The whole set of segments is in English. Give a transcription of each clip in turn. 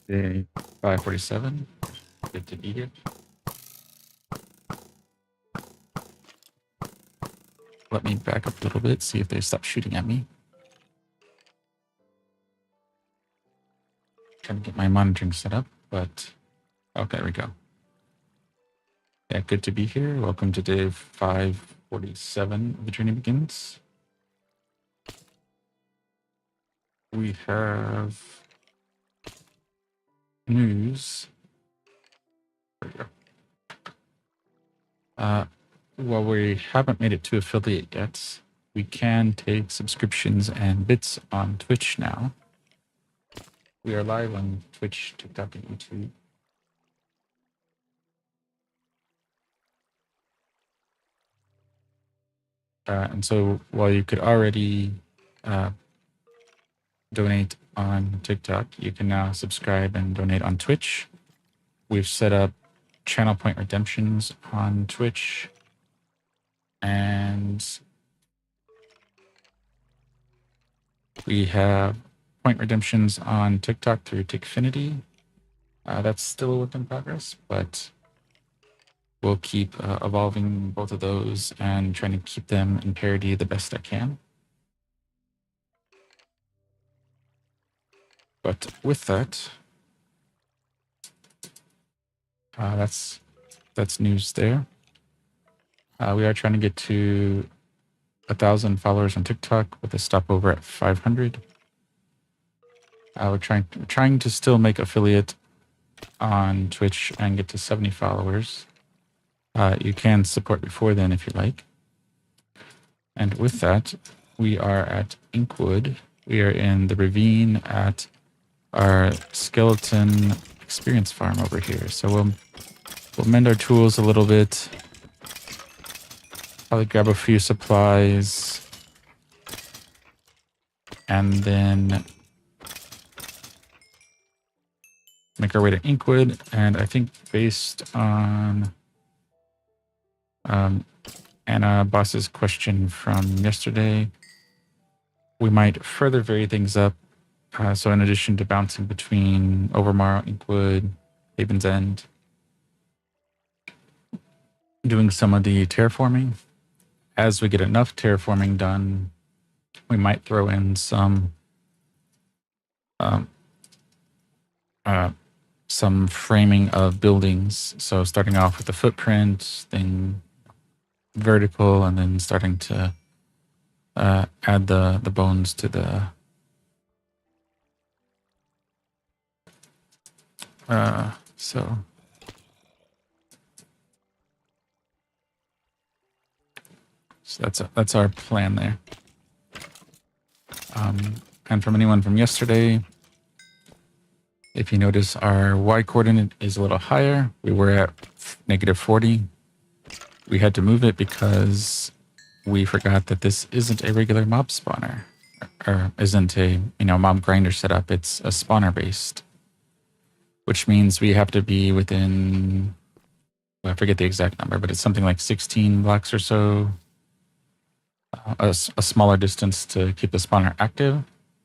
Day 547. Good to be here. Let me back up a little bit, see if they stop shooting at me. Trying to get my monitoring set up, but oh, there we go. Yeah, good to be here. Welcome to day 547 of The Journey Begins. We have news. There we go. While we haven't made it to affiliate yet, we can take subscriptions and bits on Twitch now. We are live on Twitch, TikTok, and YouTube. And so while you could already donate on TikTok, you can now subscribe and donate on Twitch. We've set up channel point redemptions on Twitch, and we have point redemptions on TikTok through Tickfinity. That's still a work in progress, but we'll keep evolving both of those and trying to keep them in parity the best I can. But with that, that's news there. We are trying to get to 1,000 followers on TikTok with a stopover at 500. We're trying to still make affiliate on Twitch and get to 70 followers. You can support before then if you like. And with that, we are at Inkwood. We are in the ravine at our skeleton experience farm over here. So we'll mend our tools a little bit. Probably grab a few supplies. And then make our way to Inkwood. And I think based on Anna Boss's question from yesterday, we might further vary things up. So in addition to bouncing between Overmorrow, Inkwood, Haven's End, doing some of the terraforming. As we get enough terraforming done, we might throw in some framing of buildings. So starting off with the footprint, then vertical, and then starting to add the bones to the so that's our plan there. And from anyone from yesterday, if you notice, our Y coordinate is a little higher. We were at -40. We had to move it because we forgot that this isn't a regular mob spawner, or isn't a mob grinder setup. It's a spawner based, which means we have to be within, well, I forget the exact number, but it's something like 16 blocks or so, a smaller distance to keep the spawner active.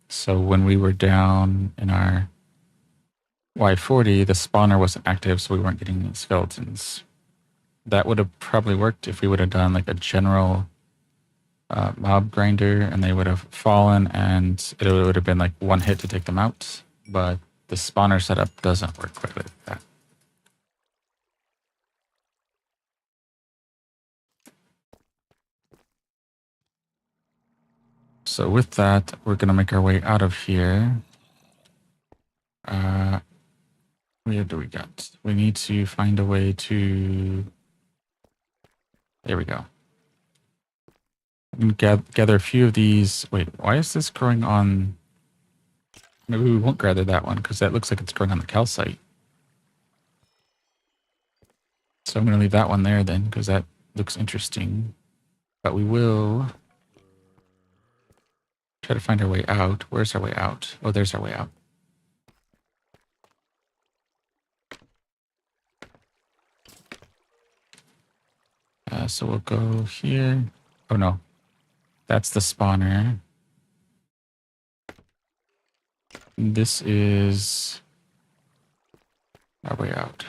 So when we were down in our Y40, the spawner wasn't active, so we weren't getting any skeletons. That would have probably worked if we would have done like a general mob grinder, and they would have fallen, and it would have been like one hit to take them out. But the spawner setup doesn't work quite like that. So with that, we're going to make our way out of here. Where do we got? We need to find a way to... There we go. Gather a few of these. Wait, why is this growing on... Maybe we won't gather that one, because that looks like it's growing on the calcite. So I'm going to leave that one there then, because that looks interesting. But we will try to find our way out. Where's our way out? Oh, there's our way out. So we'll go here. Oh, no. That's the spawner. This is our way out.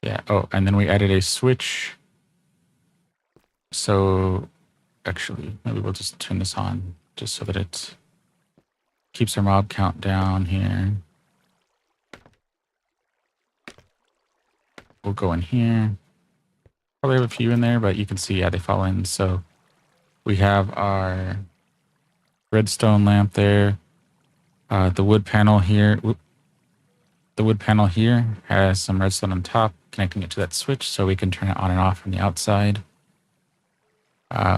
Yeah. Oh, and then we added a switch. So actually, maybe we'll just turn this on just so that it keeps our mob count down here. We'll go in here. Probably have a few in there, but you can see, yeah, they fall in. So we have our redstone lamp there. The wood panel here. The wood panel here has some redstone on top, connecting it to that switch so we can turn it on and off from the outside.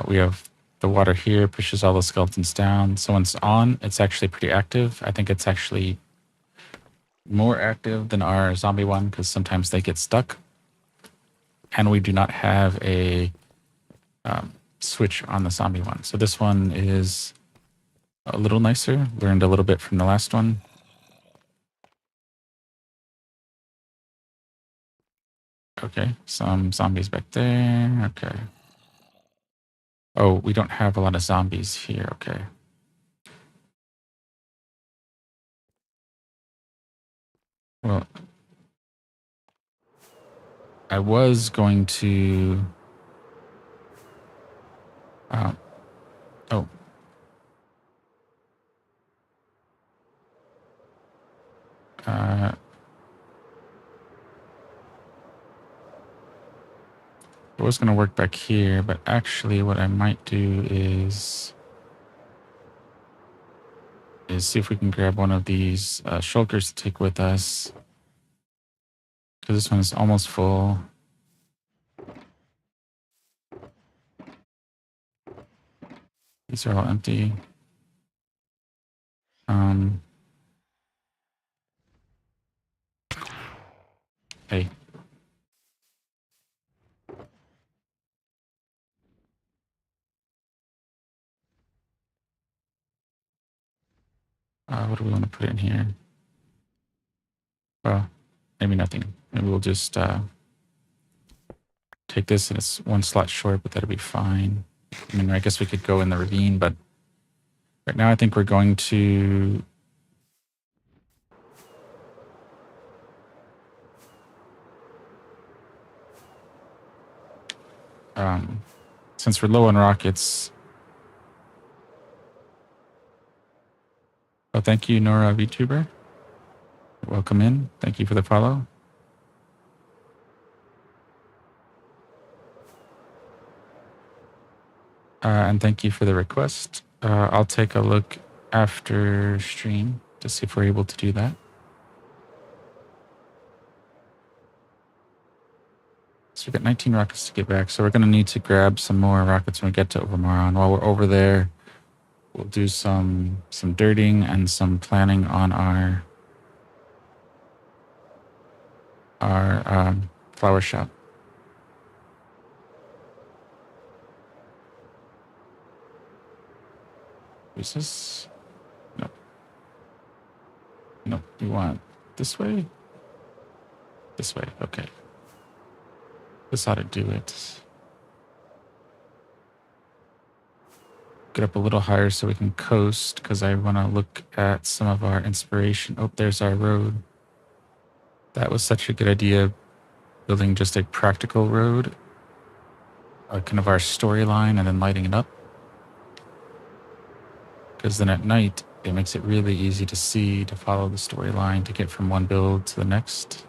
We have the water here, pushes all the skeletons down. So when it's on, it's actually pretty active. I think it's actually more active than our zombie one because sometimes they get stuck. And we do not have a switch on the zombie one. So this one is a little nicer. Learned a little bit from the last one. Okay, some zombies back there. Okay. Oh, we don't have a lot of zombies here. Okay. Well, I was going to... oh. I was going to work back here, but actually what I might do is see if we can grab one of these shulkers to take with us. Because this one is almost full. These are all empty. Hey. What do we want to put in here? Well, maybe nothing. Maybe we'll just take this, and it's one slot short, but that'll be fine. I mean, I guess we could go in the ravine, but right now I think we're going to... since we're low on rockets... Oh, thank you, Nora VTuber. Welcome in. Thank you for the follow. And thank you for the request. I'll take a look after stream to see if we're able to do that. So we've got 19 rockets to get back. So we're going to need to grab some more rockets when we get to Overmorrow. And while we're over there, we'll do some dirting and some planning on our flower shop. Is this? Nope. Nope. You want this way? This way. Okay. This ought to do it. Get up a little higher so we can coast, because I want to look at some of our inspiration. Oh, there's our road. That was such a good idea, building just a practical road, kind of our storyline, and then lighting it up. Because then at night, it makes it really easy to see, to follow the storyline, to get from one build to the next.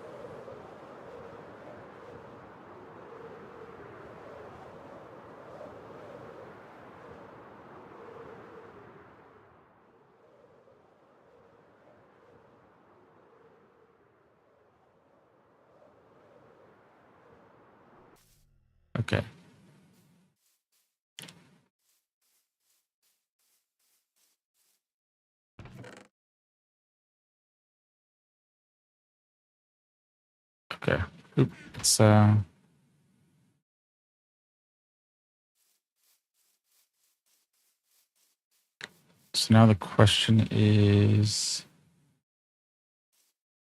Okay. Okay. Oop. So now the question is,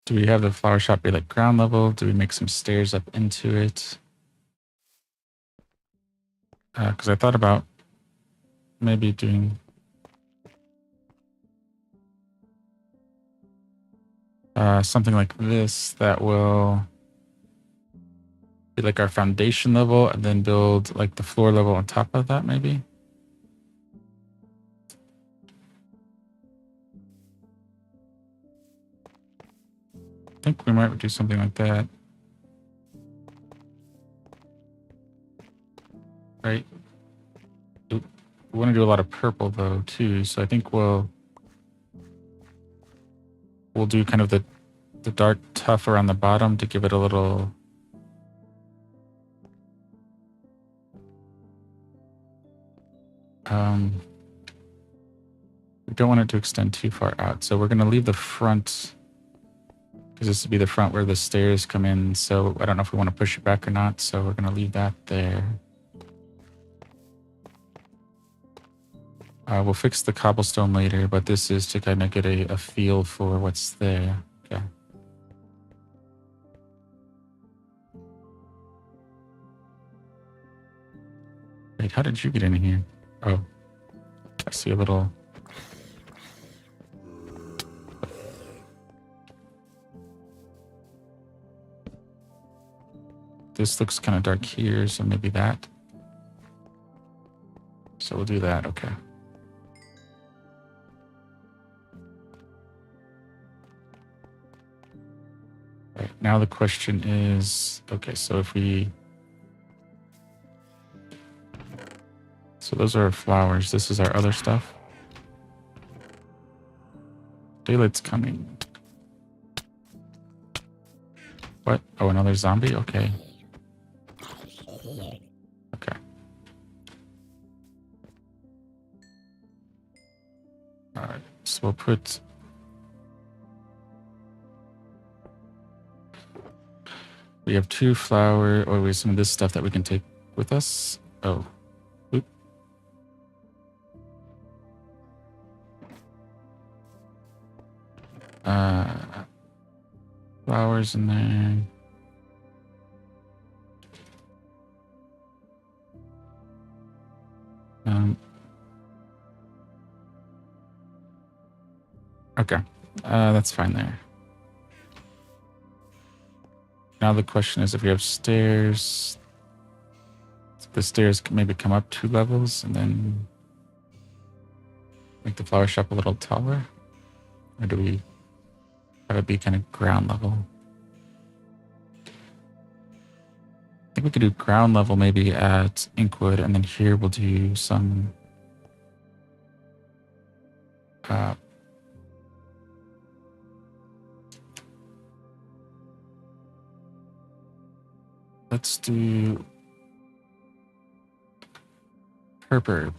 do we have the flower shop be like ground level? Do we make some stairs up into it? Because I thought about maybe doing... something like this that will be like our foundation level and then build like the floor level on top of that, maybe. I think we might do something like that. Right? We want to do a lot of purple though too, so I think we'll do kind of the dark tuff around the bottom to give it a little we don't want it to extend too far out, so we're going to leave the front because this would be the front where the stairs come in, so I don't know if we want to push it back or not, so we're going to leave that there. We'll fix the cobblestone later, but this is to kind of get a feel for what's there. Okay. Wait, how did you get in here? Oh, I see a little... This looks kind of dark here, so maybe that. So we'll do that, okay. Right, now the question is, okay, so if we... So those are our flowers. This is our other stuff. Daylight's coming. What? Oh, another zombie? Okay. Okay. Alright, so we'll put... We have 2 flower, or we have some of this stuff that we can take with us. Oh. Oop. Flowers in there. Okay. That's fine there. Now the question is if we have stairs, the stairs can maybe come up 2 levels and then make the flower shop a little taller? Or do we have it be kind of ground level? I think we could do ground level maybe at Inkwood, and then here we'll do some let's do purple.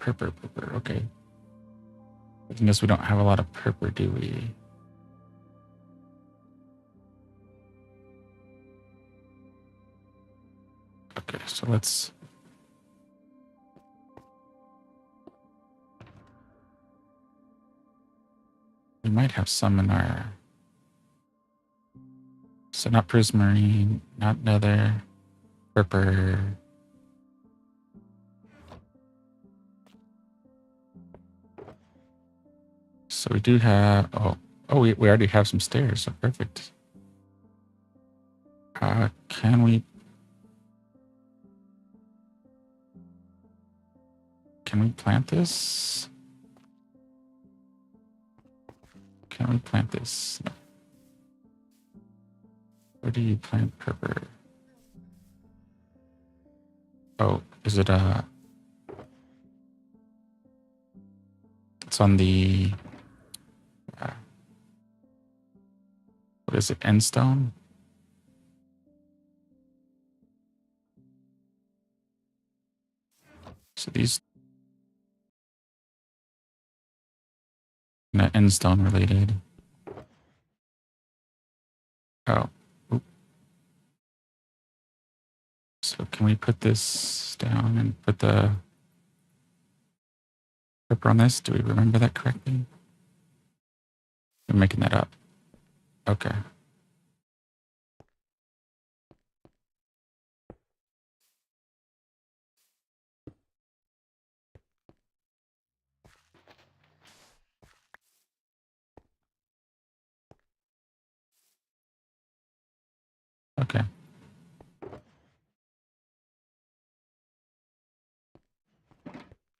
Okay. I guess we don't have a lot of purple, do we? Okay, so let's... We might have some in our... So not prismarine, not nether, purple. So we do have... Oh, we already have some stairs, so perfect. Can we plant this? Can we plant this? No. Where do you plant purple? Oh, is it it's on the what is it, end stone? So these end stone related. Oh. Oop. So can we put this down and put the pepper on this? Do we remember that correctly? I'm making that up. Okay. Okay.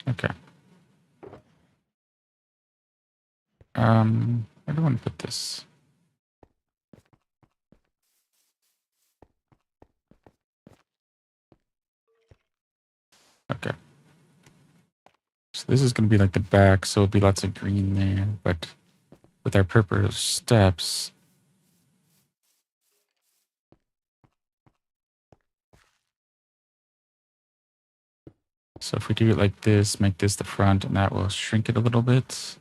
Okay. Where do I want to put this? Okay. So this is going to be like the back, so it'll be lots of green there. But with our purple steps, so if we do it like this, make this the front, and that will shrink it a little bit.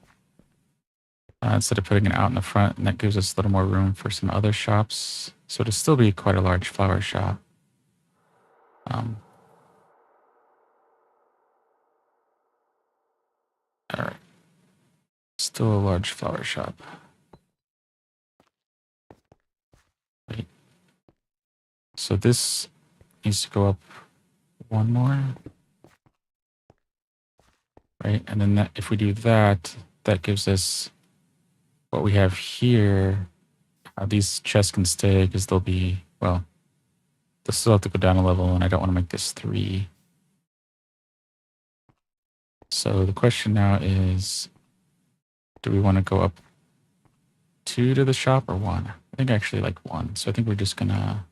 Instead of putting it out in the front, and that gives us a little more room for some other shops. So it'll still be quite a large flower shop. All right. Still a large flower shop. Wait. So this needs to go up one more. Right? And then that, if we do that, that gives us what we have here. These chests can stay because they'll be, well, they'll still have to go down a level, and I don't want to make this 3. So the question now is, do we want to go up 2 to the shop or 1? I think I actually like 1. So I think we're just going to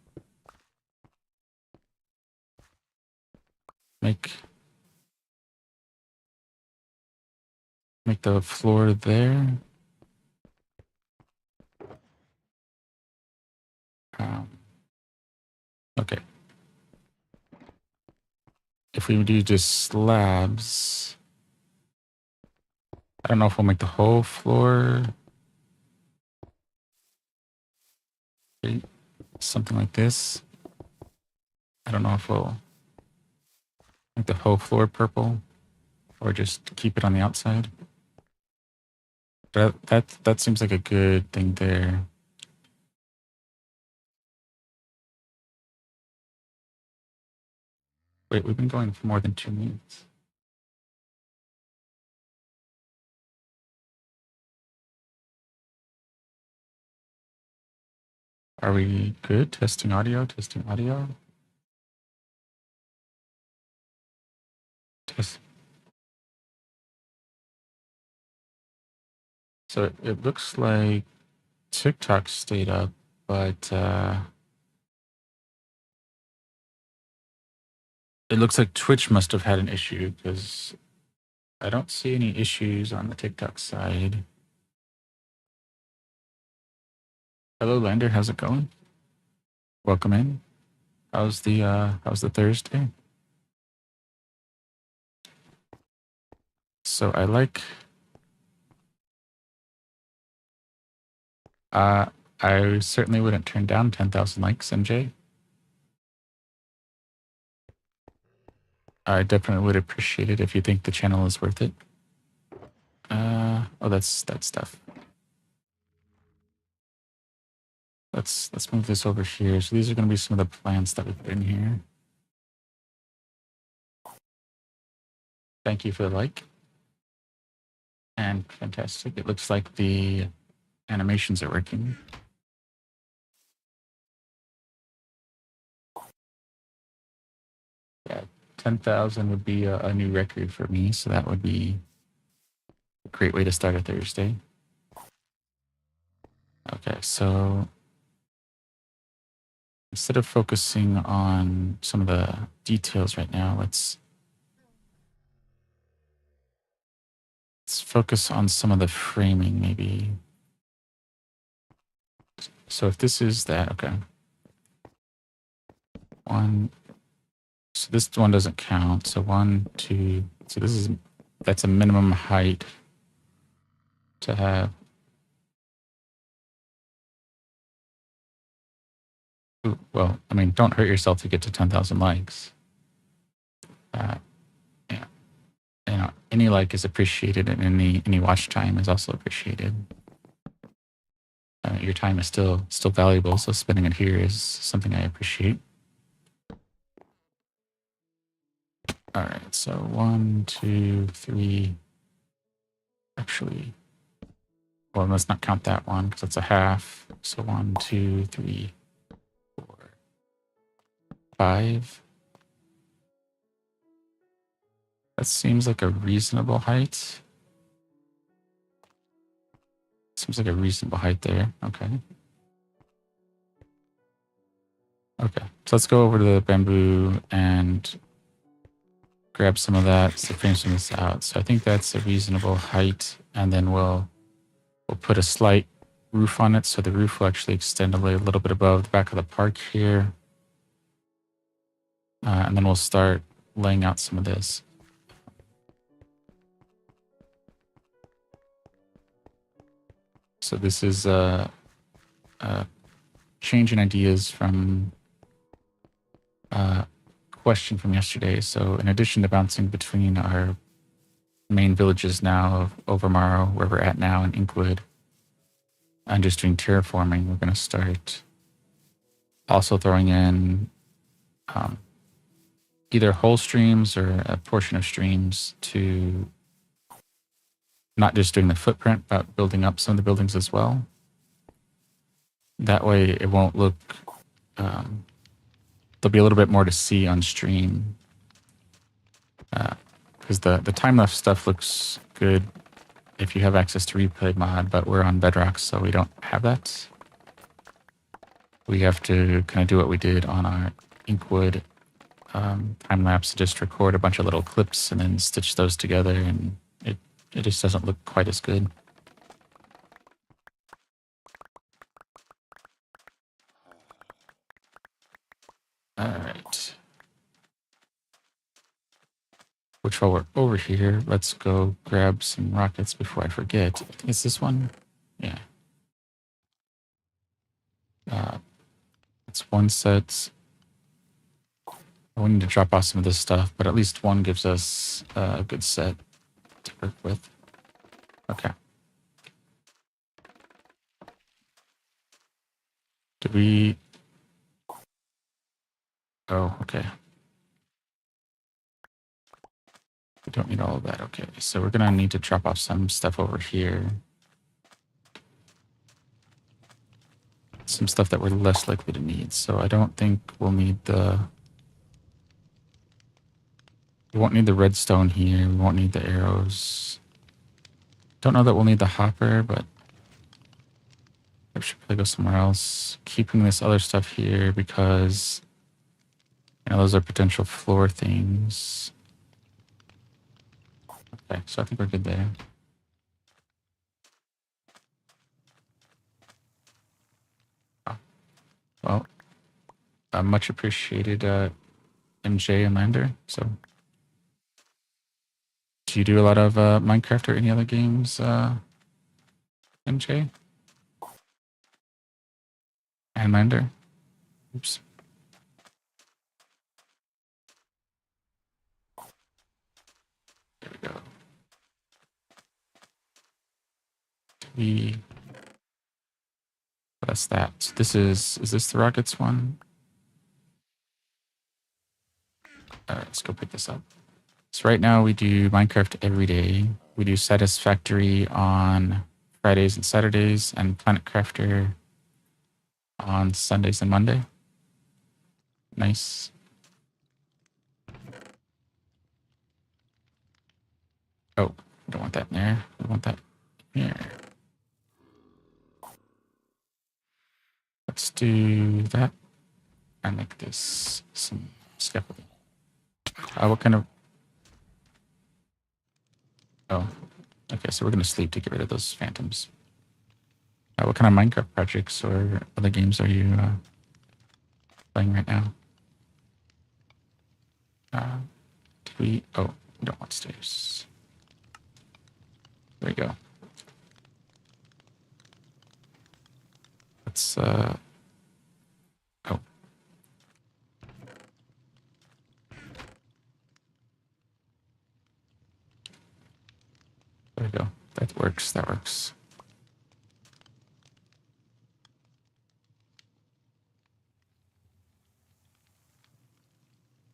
make the floor there. Okay. If we do just slabs, I don't know if we'll make the whole floor. Something like this. I don't know if we'll make the whole floor purple or just keep it on the outside. But that seems like a good thing there. Wait, we've been going for more than 2 minutes. Are we good? Testing audio, testing audio. Test. So it looks like TikTok stayed up, but it looks like Twitch must have had an issue because I don't see any issues on the TikTok side. Hello, Lander. How's it going? Welcome in. How's the Thursday? So I like I certainly wouldn't turn down 10,000 likes, MJ. I definitely would appreciate it if you think the channel is worth it. Oh, that's stuff. Let's move this over here. So these are going to be some of the plants that we put in here. Thank you for the like. And fantastic. It looks like the animations are working. Yeah, 10,000 would be a new record for me, so that would be a great way to start a Thursday. Okay, so instead of focusing on some of the details right now, let's focus on some of the framing maybe. So if this is that, okay. So this one doesn't count. So 1, 2, so that's a minimum height to have. Ooh, well, I mean, don't hurt yourself to get to 10,000 likes. Yeah. Any like is appreciated, and any watch time is also appreciated. Your time is still valuable, so spending it here is something I appreciate. All right, so 1, 2, 3. Actually, well, let's not count that one because it's a half. So 1, 2, 3, 4. 5. That seems like a reasonable height. Seems like a reasonable height there. Okay. Okay. So let's go over to the bamboo and grab some of that to finish this out. So I think that's a reasonable height. And then we'll put a slight roof on it. So the roof will actually extend a little bit above the back of the park here. And then we'll start laying out some of this. So this is a change in ideas from a question from yesterday. So in addition to bouncing between our main villages now of Overmorrow, where we're at now, in Inkwood, and just doing terraforming, we're going to start also throwing in either whole streams or a portion of streams to not just doing the footprint, but building up some of the buildings as well. That way it won't look, there'll be a little bit more to see on stream. Because the time-lapse stuff looks good if you have access to replay mod, but we're on Bedrock, so we don't have that. We have to kind of do what we did on our Inkwood time-lapse, just record a bunch of little clips and then stitch those together, and it just doesn't look quite as good. All right. Which, while we're over here, let's go grab some rockets before I forget. I think it's this one. Yeah. It's one set. We need to drop off some of this stuff, but at least one gives us a good set to work with. Okay. Did we... Oh, okay. We don't need all of that. Okay, so we're gonna need to drop off some stuff over here. Some stuff that we're less likely to need. So I don't think we'll need the... We won't need the redstone here. We won't need the arrows. Don't know that we'll need the hopper, but I should probably go somewhere else. Keeping this other stuff here because, you know, those are potential floor things. Okay, so I think we're good there. Oh. Well, much appreciated, MJ and Lander. So, do you do a lot of Minecraft or any other games, MJ? And Lander? Oops. There we go. That's that. So this is this the rockets one? All right, let's go pick this up. So right now we do Minecraft every day. We do Satisfactory on Fridays and Saturdays, and Planet Crafter on Sundays and Monday. Nice. Oh, we don't want that in there. We want that here. Let's do that and make this some scaffolding. What kind of... Oh, okay, so we're going to sleep to get rid of those phantoms. What kind of Minecraft projects or other games are you playing right now? Did we... Oh, we don't want stairs. There we go. Let's... Oh. There we go. That works. That works.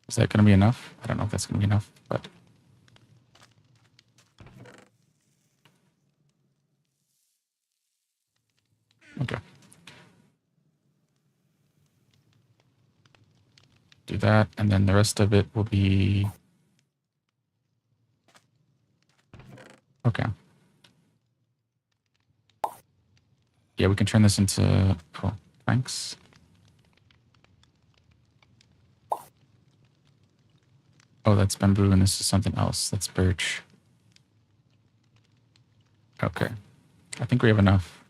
Is that going to be enough? I don't know if that's going to be enough, but... Okay. do that, and then the rest of it will be... Okay. Yeah, we can turn this into... Oh, thanks. Oh, that's bamboo, and this is something else. That's birch. Okay. I think we have enough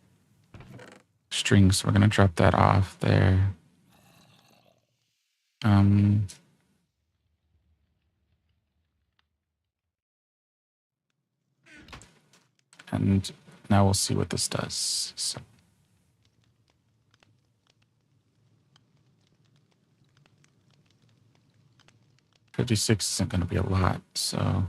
strings, so we're going to drop that off there. And now we'll see what this does. So 56 isn't going to be a lot, so...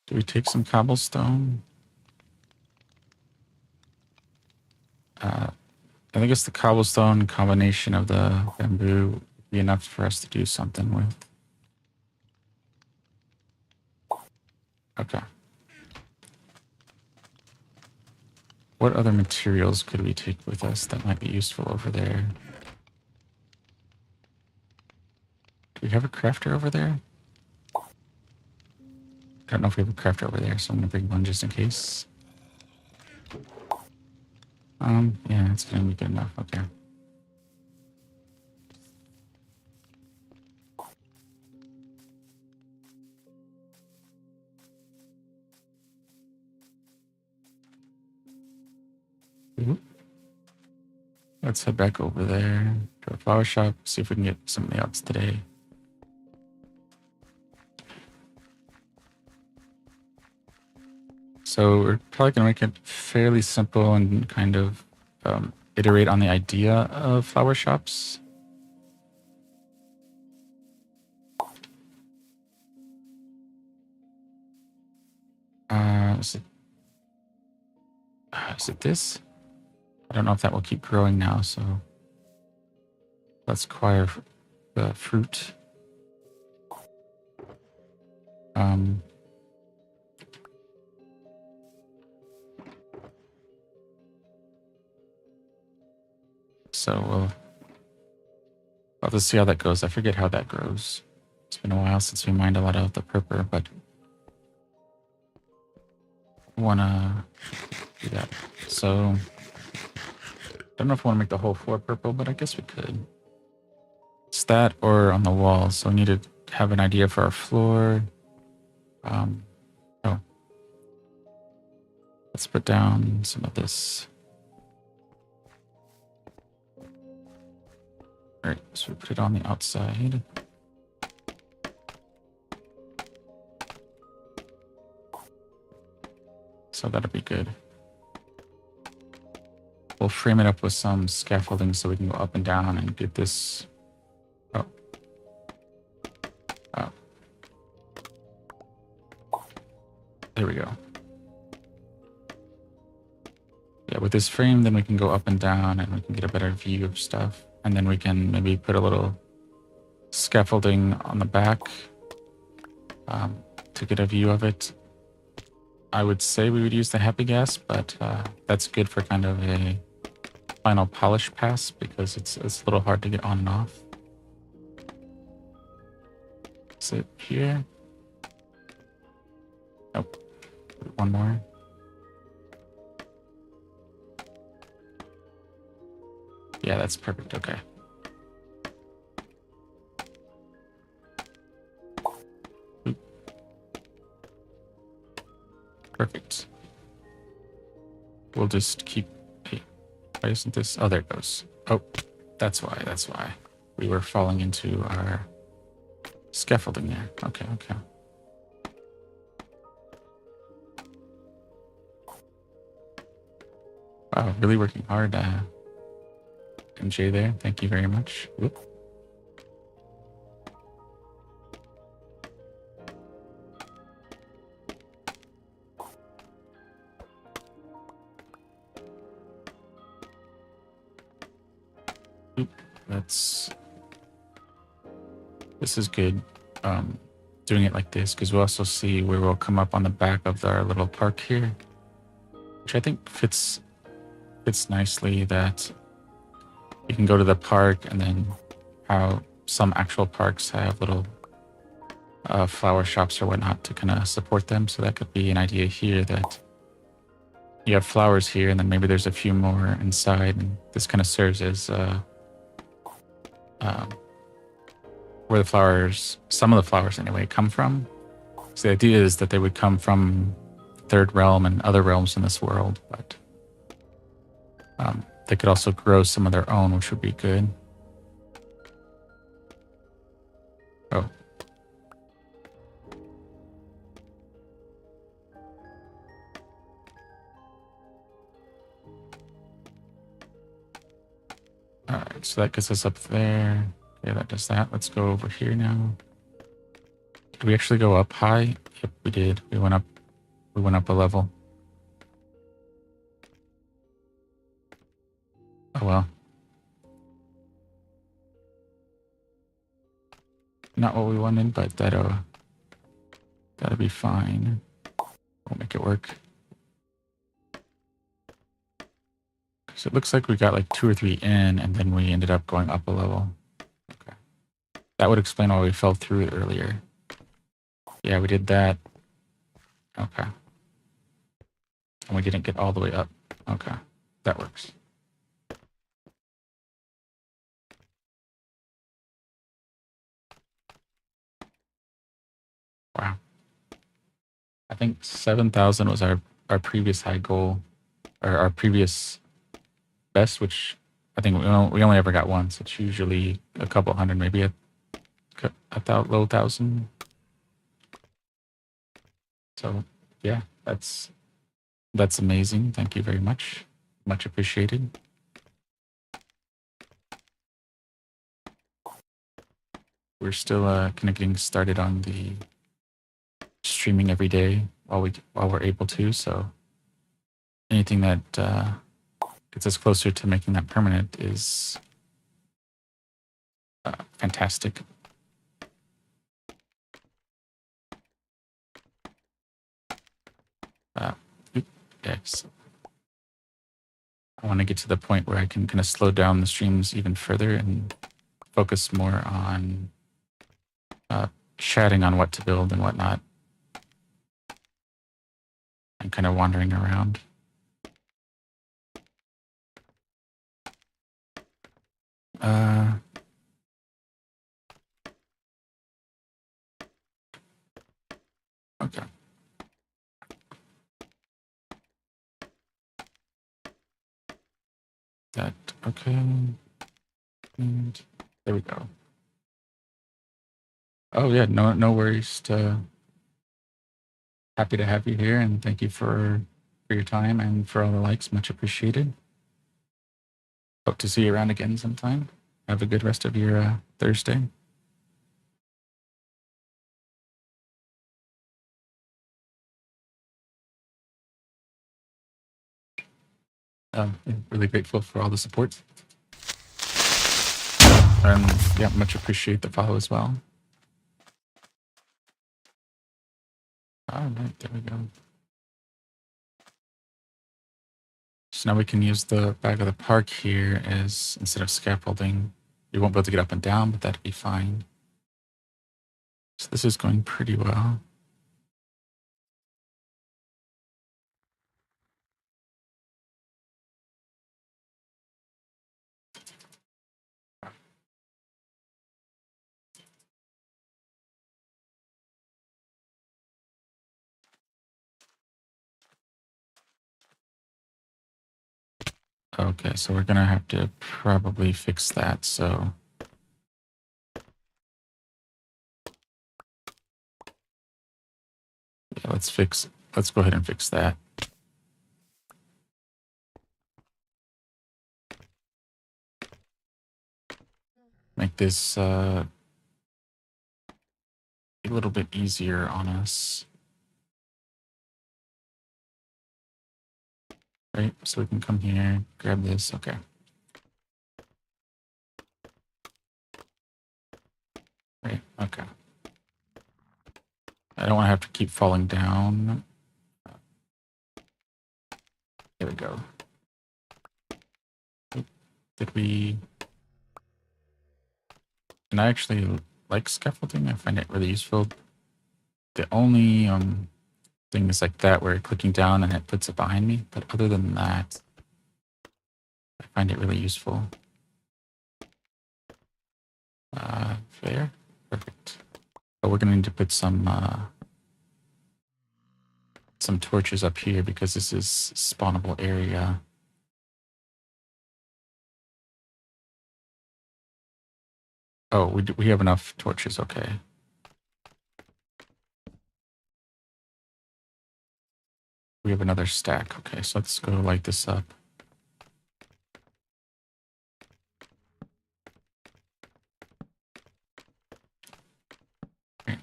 do we take some cobblestone? I think it's the cobblestone combination of the bamboo would be enough for us to do something with. Okay. What other materials could we take with us that might be useful over there? Do we have a crafter over there? I don't know if we have a crafter over there, so I'm going to bring one just in case. Yeah, it's going to be good enough. Okay. Let's head back over there to a flower shop, see if we can get some layouts today. So we're probably going to make it fairly simple and kind of iterate on the idea of flower shops. Is it this? I don't know if that will keep growing now, so let's acquire the fruit. So we'll have to see how that goes. I forget how that grows. It's been a while since we mined a lot of the purple, but I want to do that. So I don't know if I want to make the whole floor purple, but I guess we could. It's that or on the wall. So we need to have an idea for our floor. Oh, let's put down some of this. All right, so we put it on the outside. So that'll be good. We'll frame it up with some scaffolding so we can go up and down and get this. Oh. Oh. There we go. Yeah, with this frame, then we can go up and down and we can get a better view of stuff. And then we can maybe put a little scaffolding on the back to get a view of it. I would say we would use the happy gas, but that's good for kind of a final polish pass because it's a little hard to get on and off. Is it here? Nope. One more. Yeah, that's perfect. Okay. Perfect. We'll just keep... Hey, why isn't this... Oh, there it goes. Oh, that's why. That's why. We were falling into our scaffolding there. Okay, okay. Wow, really working hard, MJ there. Thank you very much. Whoop. Let's... This is good. doing it like this because we'll also see where we'll come up on the back of our little park here, which I think fits nicely. That you can go to the park and then how some actual parks have little flower shops or whatnot to kind of support them. So that could be an idea here that you have flowers here and then maybe there's a few more inside, and this kind of serves as where the flowers, some of the flowers anyway, come from. So the idea is that they would come from third realm and other realms in this world, but they could also grow some of their own, which would be good. Oh. Alright, so that gets us up there. Okay, that does that. Let's go over here now. Did we actually go up high? Yep, we did. We went up a level. Oh well. Not what we wanted, but that'll be fine. We'll make it work. So it looks like we got like 2 or 3 in, and then we ended up going up a level. Okay. That would explain why we fell through it earlier. Yeah, we did that. Okay. And we didn't get all the way up. Okay. That works. Wow. I think 7,000 was our previous high goal, or our previous best, which I think we only ever got once. It's usually a couple hundred, maybe a low thousand. So yeah, that's amazing. Thank you very much. Much appreciated. We're still kind of getting started on the streaming every day while we're able to. So anything that gets us closer to making that permanent is fantastic. Yes. I want to get to the point where I can kind of slow down the streams even further and focus more on chatting on what to build and whatnot, and kind of wandering around. Okay. That, okay. And there we go. Oh yeah, no worries. Happy to have you here, and thank you for your time and for all the likes. Much appreciated. Hope to see you around again sometime. Have a good rest of your Thursday. Really grateful for all the support. And yeah, much appreciate the follow as well. All right, there we go. So now we can use the back of the park here as instead of scaffolding. We won't be able to get up and down, but that'd be fine. So this is going pretty well. Okay, so we're gonna have to probably fix that. So yeah, let's go ahead and fix that. Make this a little bit easier on us. Right, so we can come here, grab this, okay. Right, okay. I don't want to have to keep falling down. There we go. Did we... And I actually like scaffolding. I find it really useful. The only thing is like that, where clicking down and it puts it behind me. But other than that, I find it really useful. There. Perfect. But we're going to need to put some torches up here because this is spawnable area. Oh, we have enough torches. Okay. We have another stack. Okay, so let's go light this up. Okay.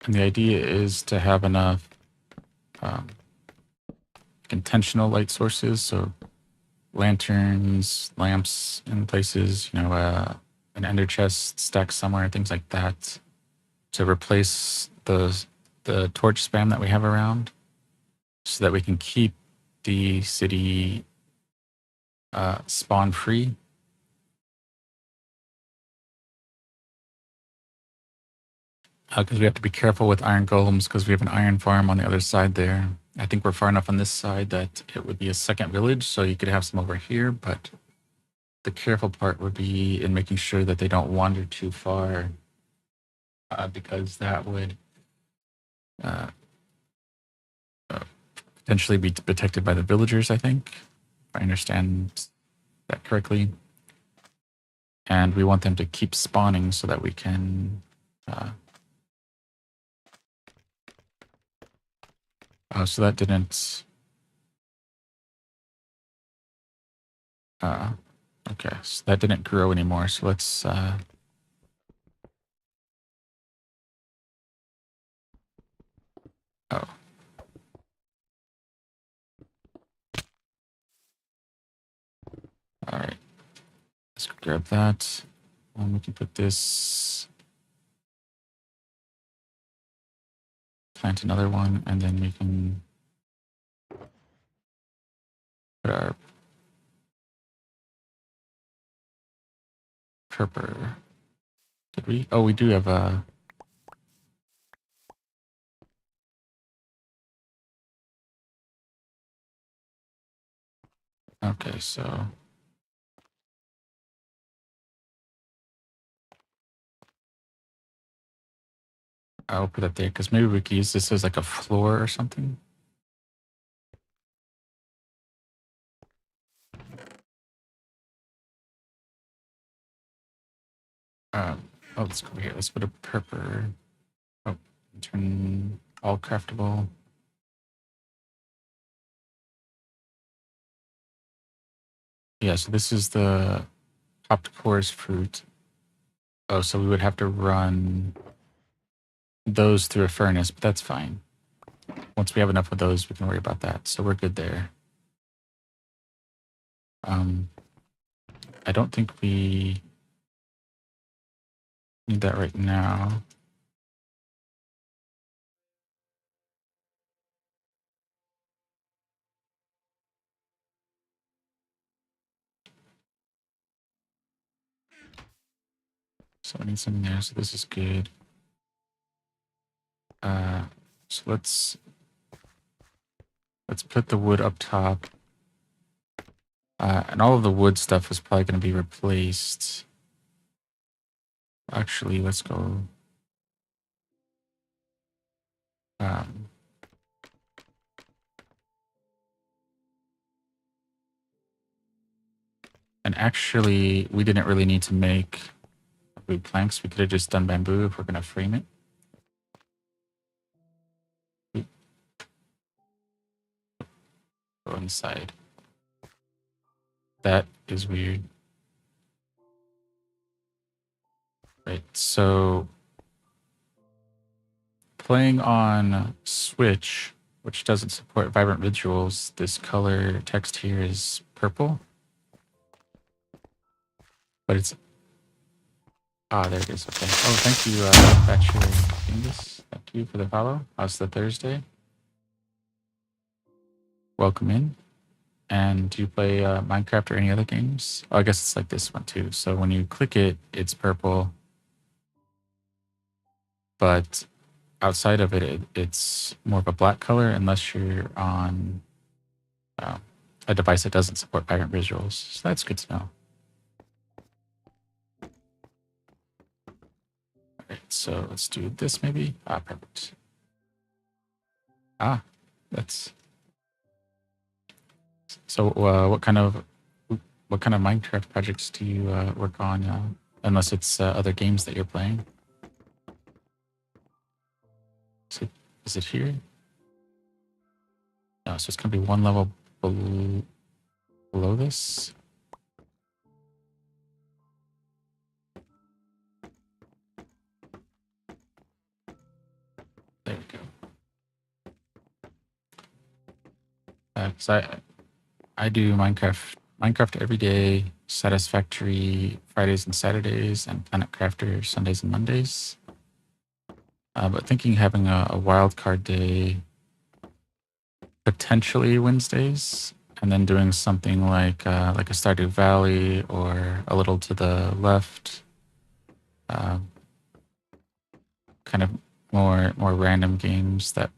And the idea is to have enough intentional light sources, so lanterns, lamps in places, you know, an ender chest stacked somewhere, things like that, to replace the torch spam that we have around, so that we can keep the city spawn free. Because we have to be careful with iron golems, because we have an iron farm on the other side there. I think we're far enough on this side that it would be a second village, so you could have some over here, but the careful part would be in making sure that they don't wander too far, because that would potentially be detected by the villagers, I think, if I understand that correctly. And we want them to keep spawning so that we can... oh, so that didn't... okay, so that didn't grow anymore, so let's... oh. All right. Let's grab that. And we can put this... plant another one, and then we can put our purpur. Did we? Oh, we do have a... okay, so... I'll put that there, because maybe we could use this as like a floor or something. Oh, let's go over here. Let's put a purpur. Oh, turn all craftable. Yeah, so this is the popped cores fruit. Oh, so we would have to run those through a furnace, but that's fine. Once we have enough of those, we can worry about that. So we're good there. I don't think we need that right now. So I need something there, so this is good. So let's put the wood up top. And all of the wood stuff is probably going to be replaced. Actually, let's go. And actually, we didn't really need to make wood planks. We could have just done bamboo if we're going to frame it. Go inside. That is weird. Right, so playing on Switch, which doesn't support vibrant visuals, this color text here is purple. But it's... ah, there it is. Okay. Oh, thank you, Batcher, for doing this. Thank you for the follow. How's the Thursday? Welcome in. And do you play Minecraft or any other games? Oh, I guess it's like this one too. So when you click it, it's purple. But outside of it, it's more of a black color unless you're on a device that doesn't support vibrant visuals. So that's good to know. All right, so let's do this maybe. Ah, perfect. Ah, that's... So what kind of Minecraft projects do you work on? Unless it's other games that you're playing. Is it here? No, so it's gonna be one level below this. There we go. Because I do Minecraft every day, Satisfactory Fridays and Saturdays, and Planet Crafter Sundays and Mondays. But thinking having a wild card day, potentially Wednesdays, and then doing something like a Stardew Valley or a little to the left, kind of more random games that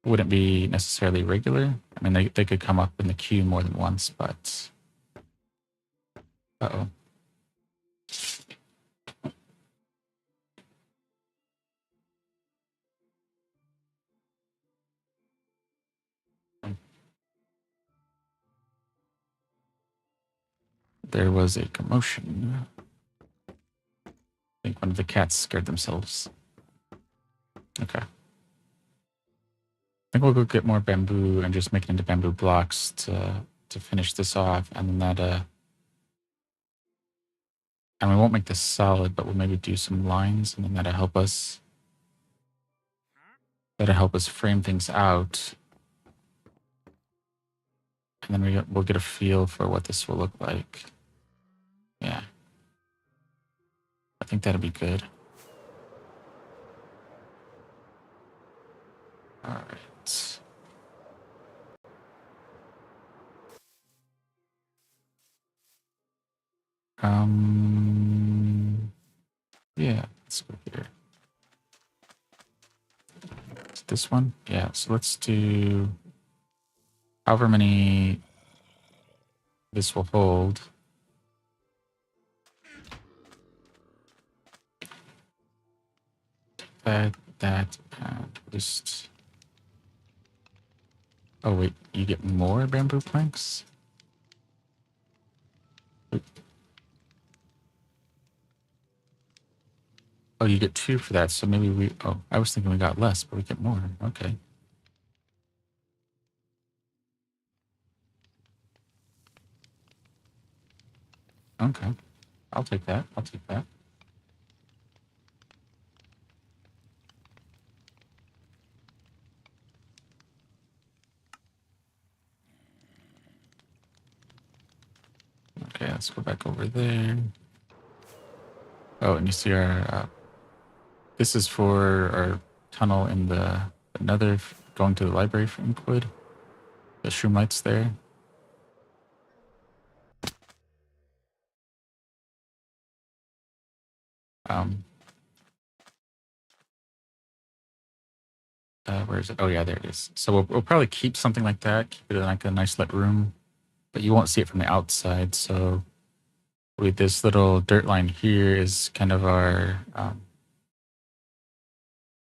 wouldn't be necessarily regular. I mean, they could come up in the queue more than once, but uh-oh. There was a commotion. I think one of the cats scared themselves. Okay. I think we'll go get more bamboo and just make it into bamboo blocks to finish this off, and then that and we won't make this solid, but we'll maybe do some lines, and then that'll help us frame things out, and then we'll get a feel for what this will look like. Yeah, I think that'll be good. All right. Yeah, let's go here. Is this one? Yeah, so let's do however many this will hold. That, and just... Oh, wait, you get more bamboo planks? Oh, you get 2 for that, so maybe we... Oh, I was thinking we got less, but we get more. Okay. Okay. I'll take that. I'll take that. Okay, let's go back over there. Oh, and you see our... this is for our tunnel in the nether going to the library for Inkwood. The shroom lights there. Where is it? Oh yeah, there it is. So we'll probably keep something like that, keep it in like a nice lit room, but you won't see it from the outside. So with this little dirt line here is kind of our,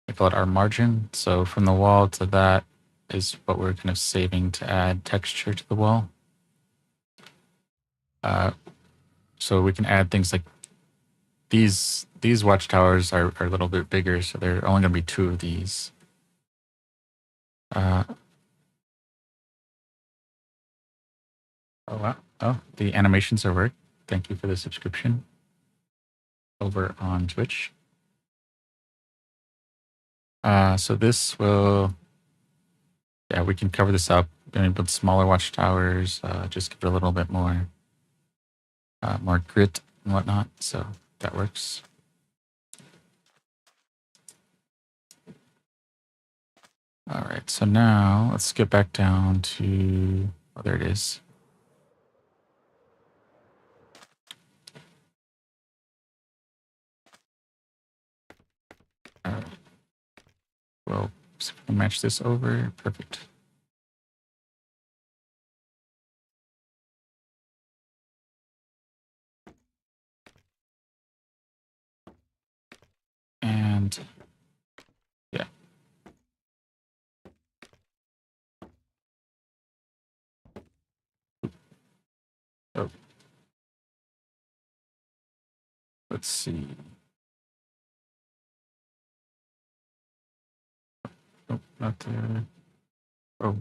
we call it our margin. So from the wall to that is what we're kind of saving to add texture to the wall. So we can add things like these watchtowers are a little bit bigger, so there are only going to be 2 of these. Oh wow! Oh, the animations are work. Thank you for the subscription over on Twitch. So this will, yeah, we can cover this up. Maybe with smaller watchtowers, just give it a little bit more grit and whatnot. So that works. All right, so now let's get back down to, oh, there it is. All right, well, see if we can match this over. Perfect. And yeah. Oh, let's see. Oh, not there. Oh,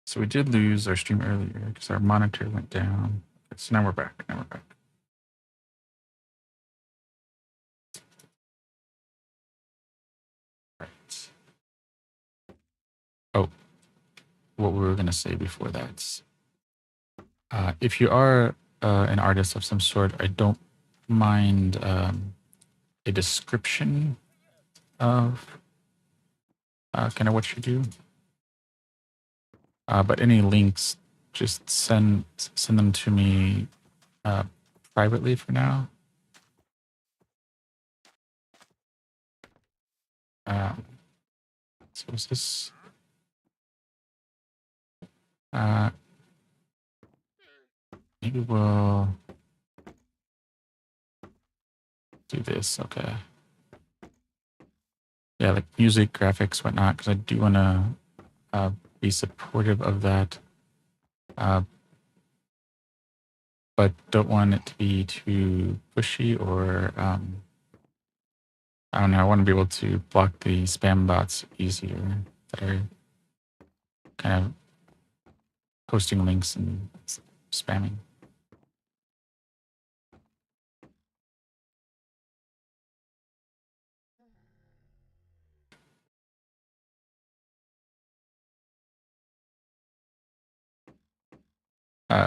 so we did lose our stream earlier because our monitor went down. Okay, so now we're back. Now we're back. Right. Oh, what we were going to say before that. If you are an artist of some sort, I don't mind a description of kind of what you do. But any links, just send them to me privately for now. So is this? Maybe we'll do this. Okay. Yeah, like music, graphics, whatnot, because I do want to be supportive of that, but don't want it to be too pushy or I don't know. I want to be able to block the spam bots easier that are kind of posting links and spamming.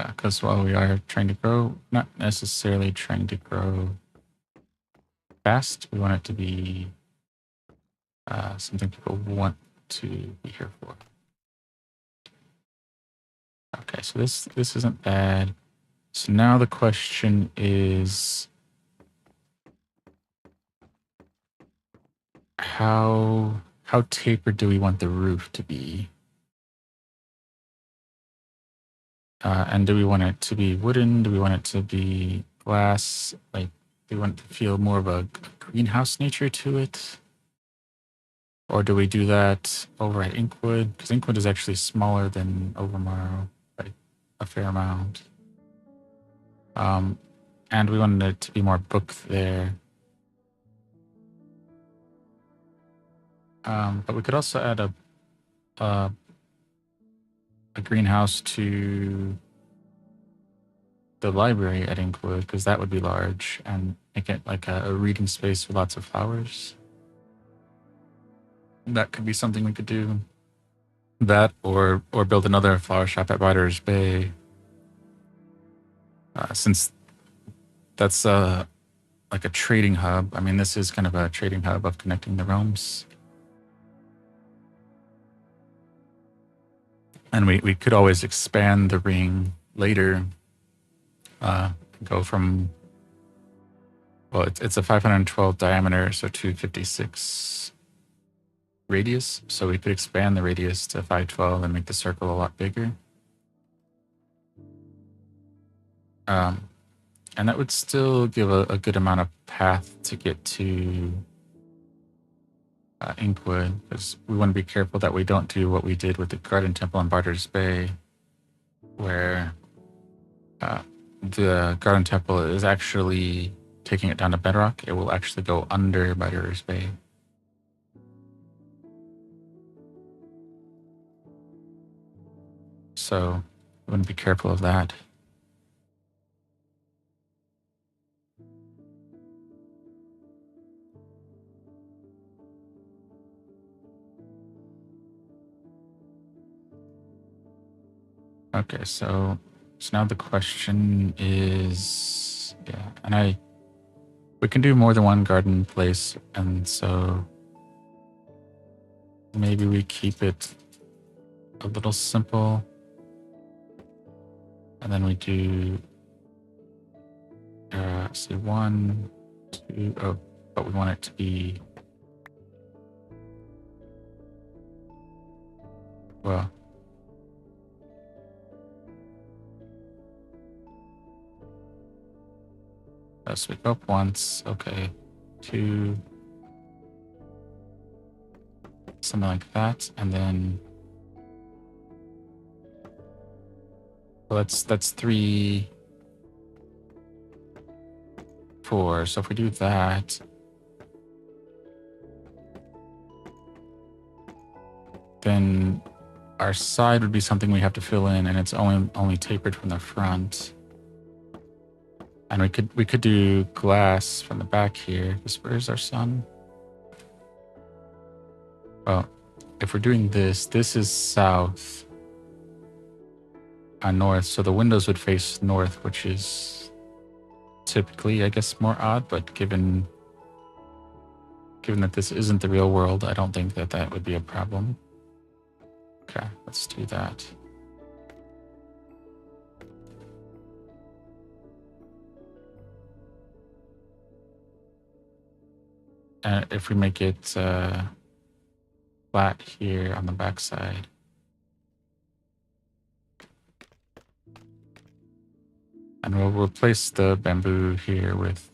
Because while we are trying to grow, not necessarily trying to grow fast, we want it to be something people want to be here for. Okay, so this isn't bad. So now the question is, how tapered do we want the roof to be? And do we want it to be wooden? Do we want it to be glass? Like, do we want it to feel more of a greenhouse nature to it? Or do we do that over at Inkwood? Because Inkwood is actually smaller than Overmorrow by a fair amount. And we wanted it to be more booked there. But we could also add a greenhouse to the library at Inkwood, because that would be large, and make it like a reading space with lots of flowers. That could be something we could do. That or build another flower shop at Riders Bay, since that's like a trading hub. I mean, this is kind of a trading hub of connecting the realms. And we could always expand the ring later. Go from, well, it's a 512 diameter, so 256 radius. So we could expand the radius to 512 and make the circle a lot bigger. And that would still give a good amount of path to get to Inkwood, because we want to be careful that we don't do what we did with the Garden Temple in Barter's Bay, where the Garden Temple is actually taking it down to bedrock. It will actually go under Barter's Bay. So we want to be careful of that. Okay, so now the question is, yeah, and we can do more than one garden place, and so maybe we keep it a little simple. And then we do, say 1, 2, oh, but we want it to be, well, so we go up once, okay, 2, something like that, and then, well, that's 3, 4. So if we do that, then our side would be something we have to fill in, and it's only tapered from the front. And we could do glass from the back here. Where's our sun? Well, if we're doing this is south and north, so the windows would face north, which is typically, I guess, more odd, but given that this isn't the real world, I don't think that would be a problem. Okay, let's do that. And if we make it flat here on the back side. And we'll replace the bamboo here with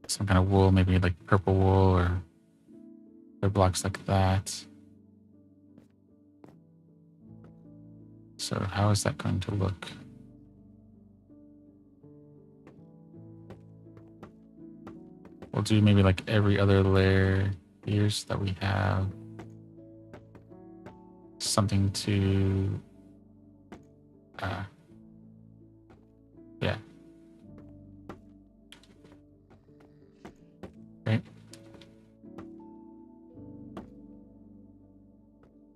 some kind of wool, maybe like purple wool or other blocks like that. So how is that going to look? We'll do maybe like every other layer here so that we have something to, yeah. Right.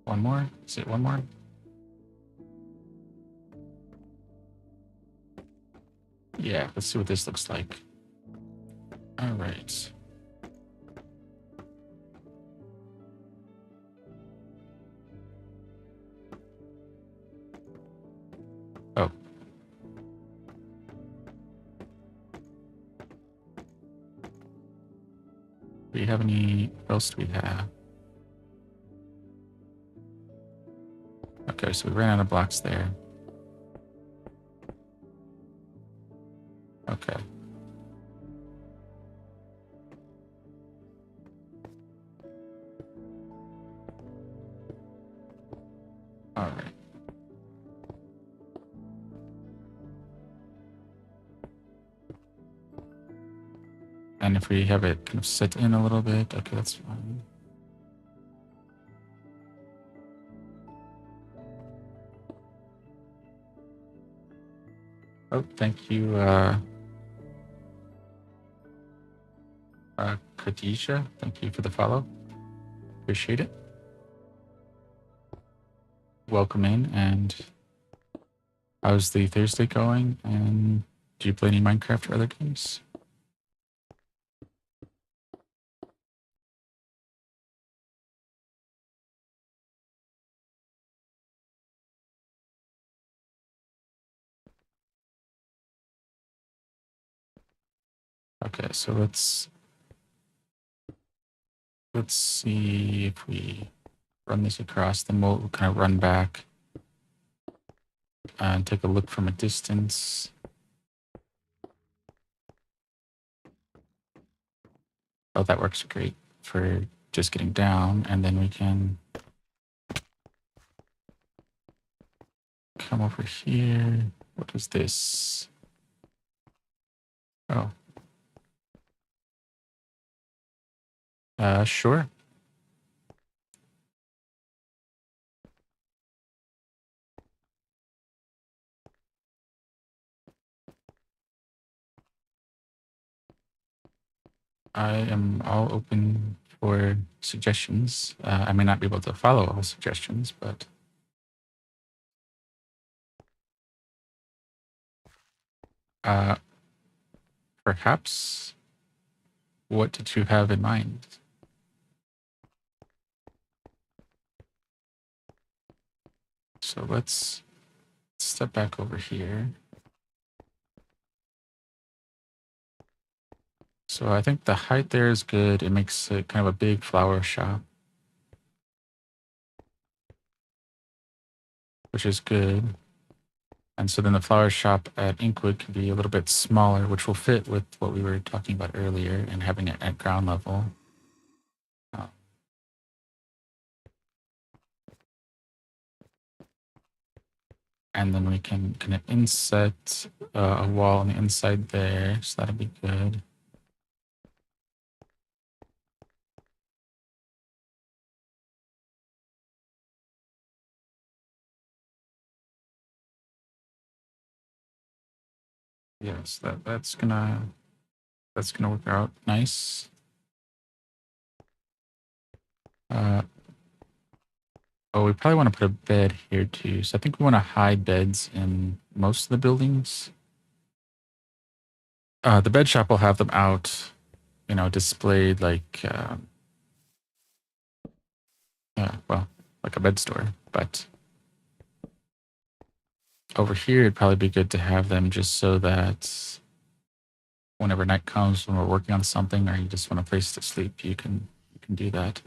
One more? Is it one more? Yeah, let's see what this looks like. All right. Oh. Do we have any, what else do we have? Okay, so we ran out of blocks there. Okay. All right. And if we have it kind of set in a little bit, okay, that's fine. Oh, thank you, Khadijah. Thank you for the follow. Appreciate it. Welcome in, and how's the Thursday going? And do you play any Minecraft or other games? Okay, so let's see if we run this across, then we'll kind of run back and take a look from a distance. Oh, that works great for just getting down, and then we can come over here. What is this? Oh. Sure. I am all open for suggestions. I may not be able to follow all suggestions, but perhaps, what did you have in mind? So let's step back over here. So I think the height there is good. It makes it kind of a big flower shop, which is good. And so then the flower shop at Inkwood can be a little bit smaller, which will fit with what we were talking about earlier and having it at ground level. Uh, and then we can kind of inset a wall on the inside there, so that'll be good. Yes, that's gonna work out nice. Uh, oh, we probably want to put a bed here too. So I think we want to hide beds in most of the buildings. The bed shop will have them out, displayed like, well, like a bed store. But over here, it'd probably be good to have them just so that whenever night comes, when we're working on something, or you just want a place to sleep, you can do that.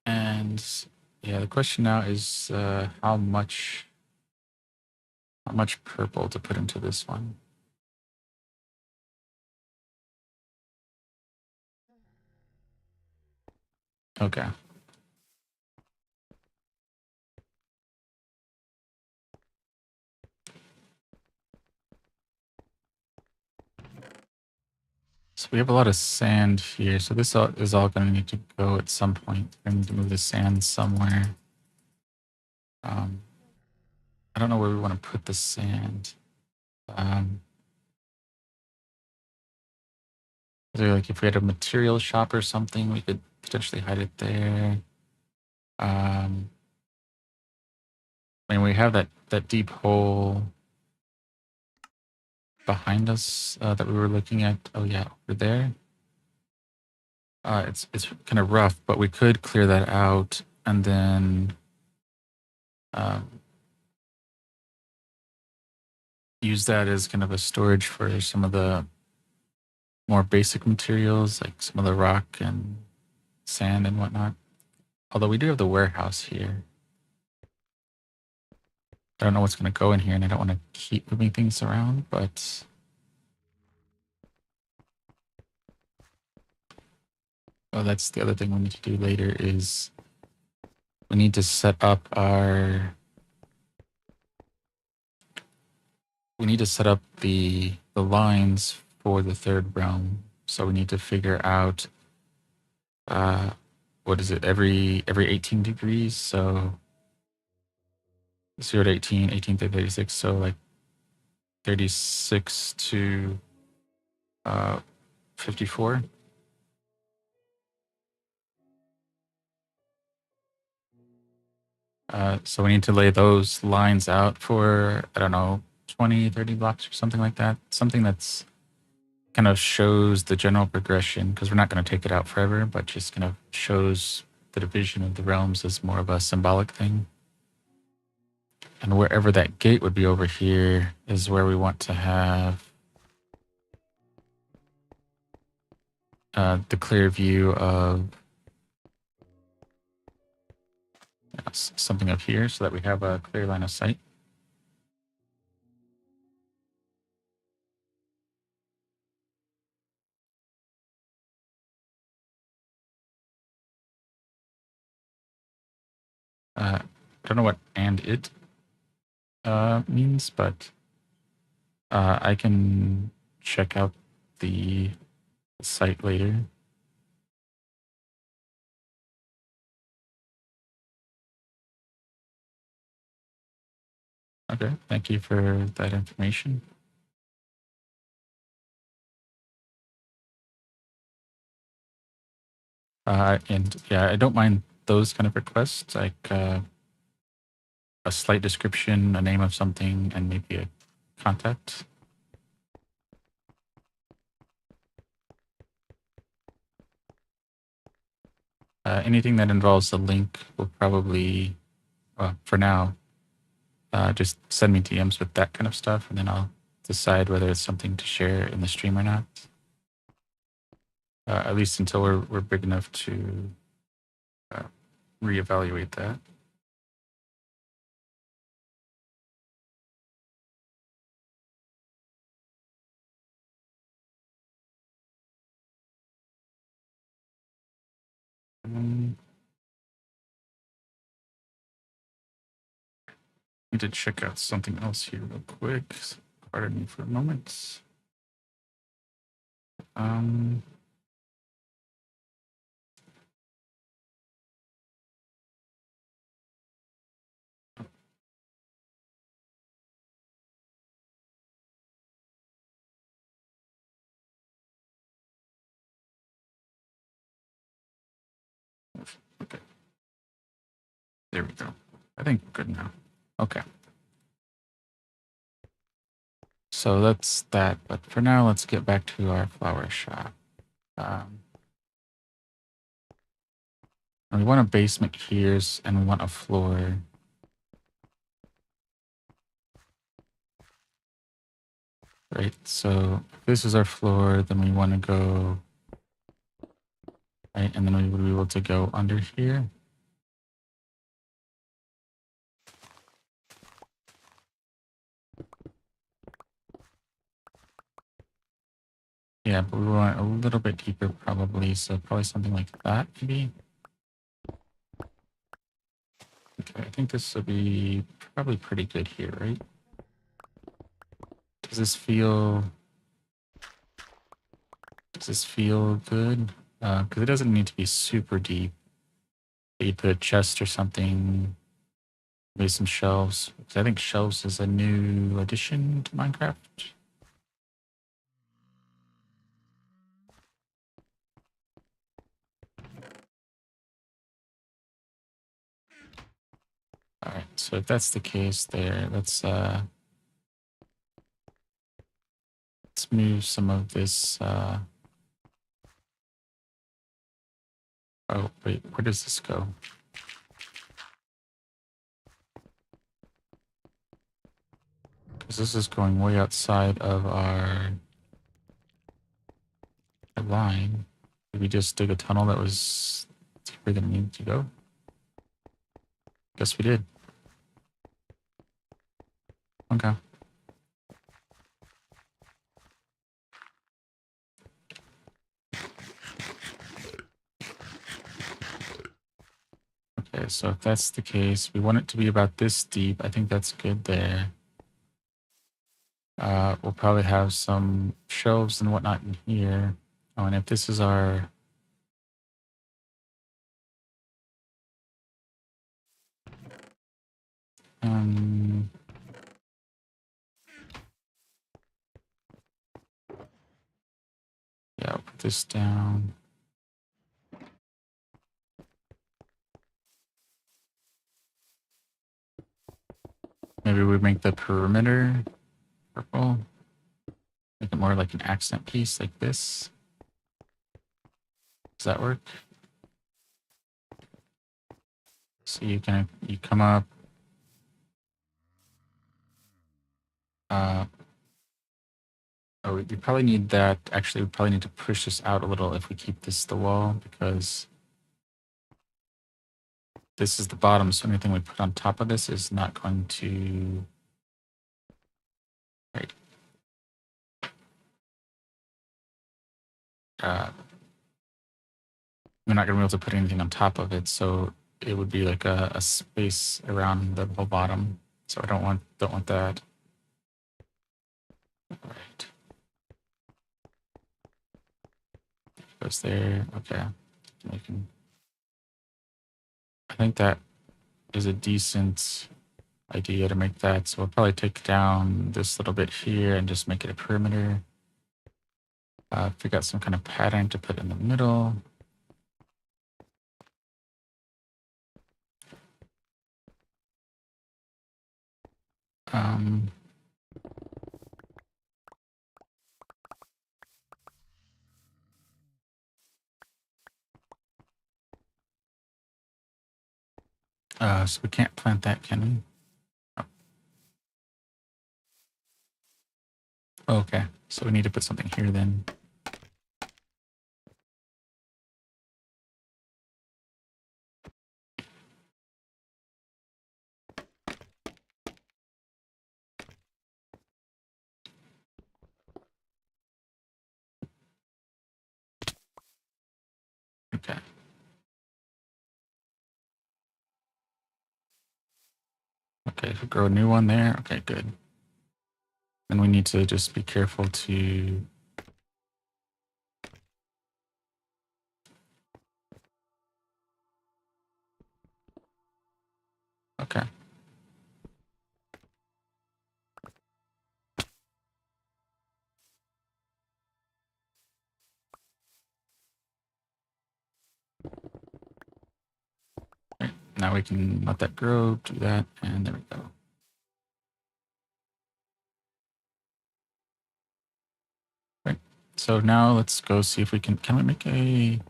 And yeah, the question now is how much purple to put into this one. Okay. So we have a lot of sand here. So this is all going to need to go at some point. We're going to need to move the sand somewhere. I don't know where we want to put the sand. Like if we had a material shop or something, we could potentially hide it there. I mean, we have that deep hole behind us that we were looking at. Oh yeah, over there. It's kind of rough, but we could clear that out and then use that as kind of a storage for some of the more basic materials, like some of the rock and sand and whatnot. Although we do have the warehouse here. I don't know what's going to go in here, and I don't want to keep moving things around, but that's the other thing we need to do later is we need to set up the lines for the third realm. So we need to figure out what is it, every 18 degrees, so 0 to 18, 18 to 36, so like 36 to 54. So we need to lay those lines out for, I don't know, 20, 30 blocks or something like that. Something that's kind of shows the general progression, because we're not going to take it out forever, but just kind of shows the division of the realms as more of a symbolic thing. And wherever that gate would be over here is where we want to have the clear view of something up here so that we have a clear line of sight. I don't know what "and it" means, but I can check out the site later. Okay, thank you for that information. And yeah, I don't mind those kind of requests, like a slight description, a name of something, and maybe a contact. Anything that involves a link will probably, well, for now, just send me DMs with that kind of stuff, and then I'll decide whether it's something to share in the stream or not. At least until we're big enough to reevaluate that. Need to check out something else here real quick. Pardon me for a moment. Okay, there we go. I think we're good now. Okay. So that's that. But for now, let's get back to our flower shop. And we want a basement here, and we want a floor. Right, so if this is our floor, then we want to go, right, and then we would be able to go under here. Yeah, but we want a little bit deeper probably, so probably something like that, maybe. Okay, I think this will be probably pretty good here, right? Does this feel good? Because it doesn't need to be super deep. You put a chest or something, maybe some shelves. Because I think shelves is a new addition to Minecraft. All right, so if that's the case there, let's move some of this. Oh, wait, where does this go? Because this is going way outside of our line. Did we just dig a tunnel that was deeper than it needed to go? Guess we did. Okay. Okay, so if that's the case, we want it to be about this deep. I think that's good there. We'll probably have some shelves and whatnot in here. Oh, and if this is our... yeah, I'll put this down. Maybe we make the perimeter purple. Make it more like an accent piece like this. Does that work? So you come up. Oh, we probably need that. Actually, we probably need to push this out a little if we keep this the wall, because this is the bottom, so anything we put on top of this is not going to... Right. We're not going to be able to put anything on top of it, so it would be like a space around the whole bottom. So I don't want that. Right. Goes there. Okay. I think that is a decent idea to make that. So we'll probably take down this little bit here and just make it a perimeter. Figure out some kind of pattern to put in the middle. So we can't plant that, can we? Oh, okay. So we need to put something here then. Okay. Okay, so grow a new one there. Okay, good. Then we need to just be careful to... Okay. Right. Now we can let that grow, do that, and there we go. Right. So now let's go see if we can we make a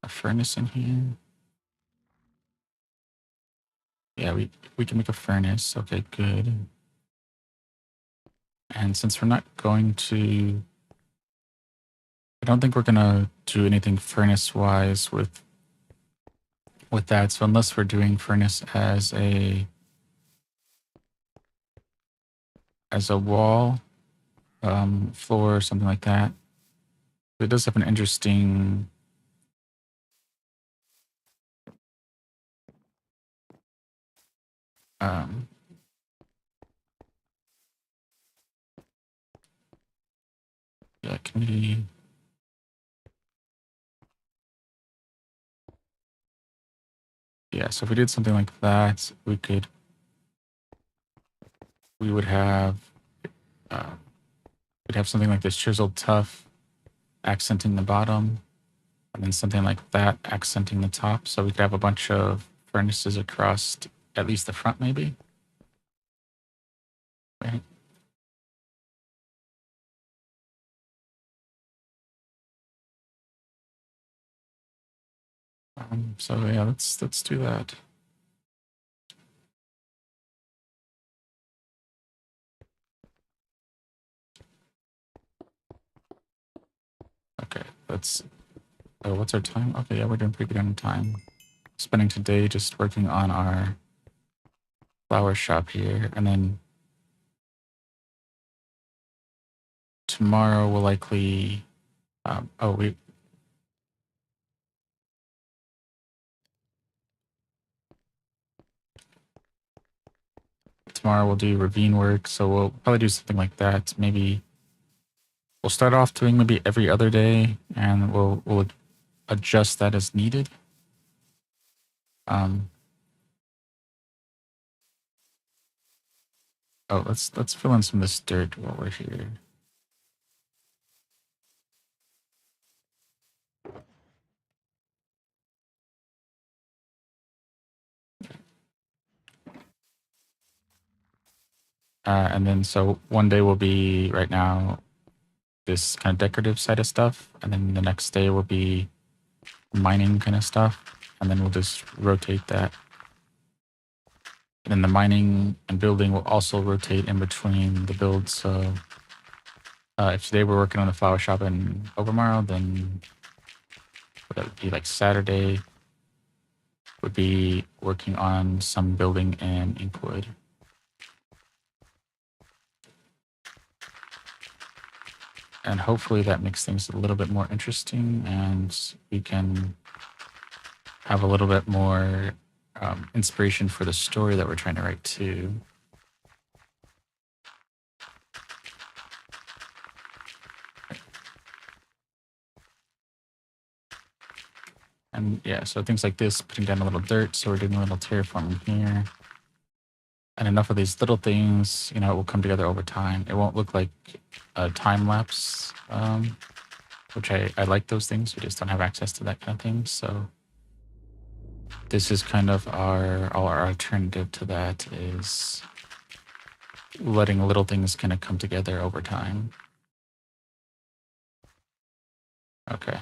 furnace in here? Yeah, we can make a furnace. Okay, good. And since we're not going to... I don't think we're gonna do anything furnace-wise with that. So unless we're doing furnace as a wall, floor, or something like that. It does have an interesting... Um, yeah, can we... Yeah, so if we did something like that, we would have... Uh, we'd have something like this chiseled tough accenting the bottom, and then something like that accenting the top. So we could have a bunch of furnaces across at least the front, maybe. Right. So yeah, let's do that. Okay, let's... Oh, what's our time? Okay, yeah, we're doing pretty good on time. Spending today just working on our flower shop here, and then tomorrow we'll likely... we tomorrow we'll do ravine work, so we'll probably do something like that. Maybe we'll start off doing maybe every other day, and we'll adjust that as needed. Um, oh, let's fill in some of this dirt while we're here. And then so one day will be right now this kind of decorative side of stuff, and then the next day will be mining kind of stuff, and then we'll just rotate that. And then the mining and building will also rotate in between the builds. So if today we're working on the flower shop in Overmorrow, then that would be like Saturday would be working on some building in Inkwood. And hopefully that makes things a little bit more interesting, and we can have a little bit more inspiration for the story that we're trying to write too. And yeah, so things like this, putting down a little dirt, so we're doing a little terraforming here. And enough of these little things, it will come together over time. It won't look like a time lapse, which I like those things. We just don't have access to that kind of thing. So this is kind of our alternative to that, is letting little things kind of come together over time. Okay.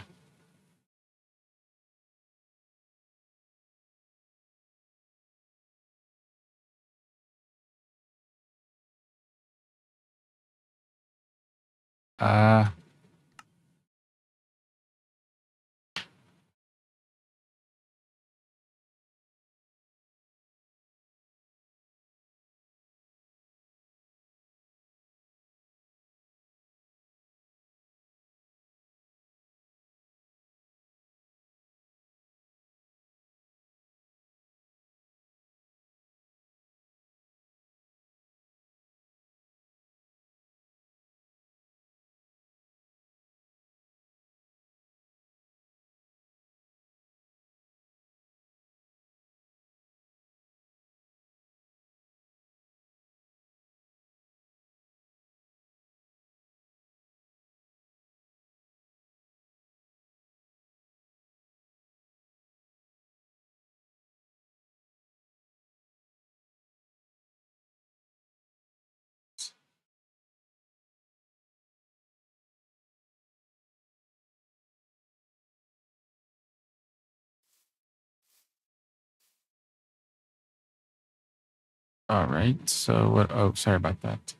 All right. So what? Oh, sorry about that.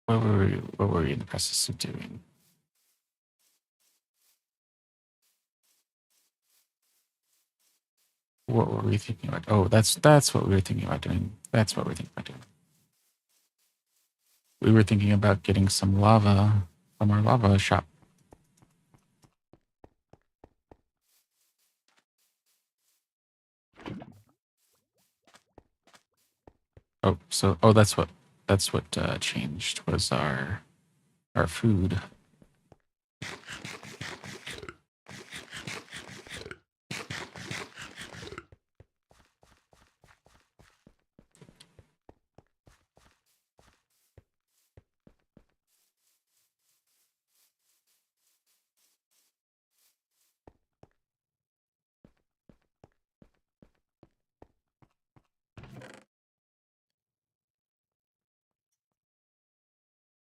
What were we in the process of doing? What were we thinking about? Oh, that's what we were thinking about doing. That's what we're thinking about doing. We were thinking about getting some lava from our lava shop. Oh, so that's what changed was our food.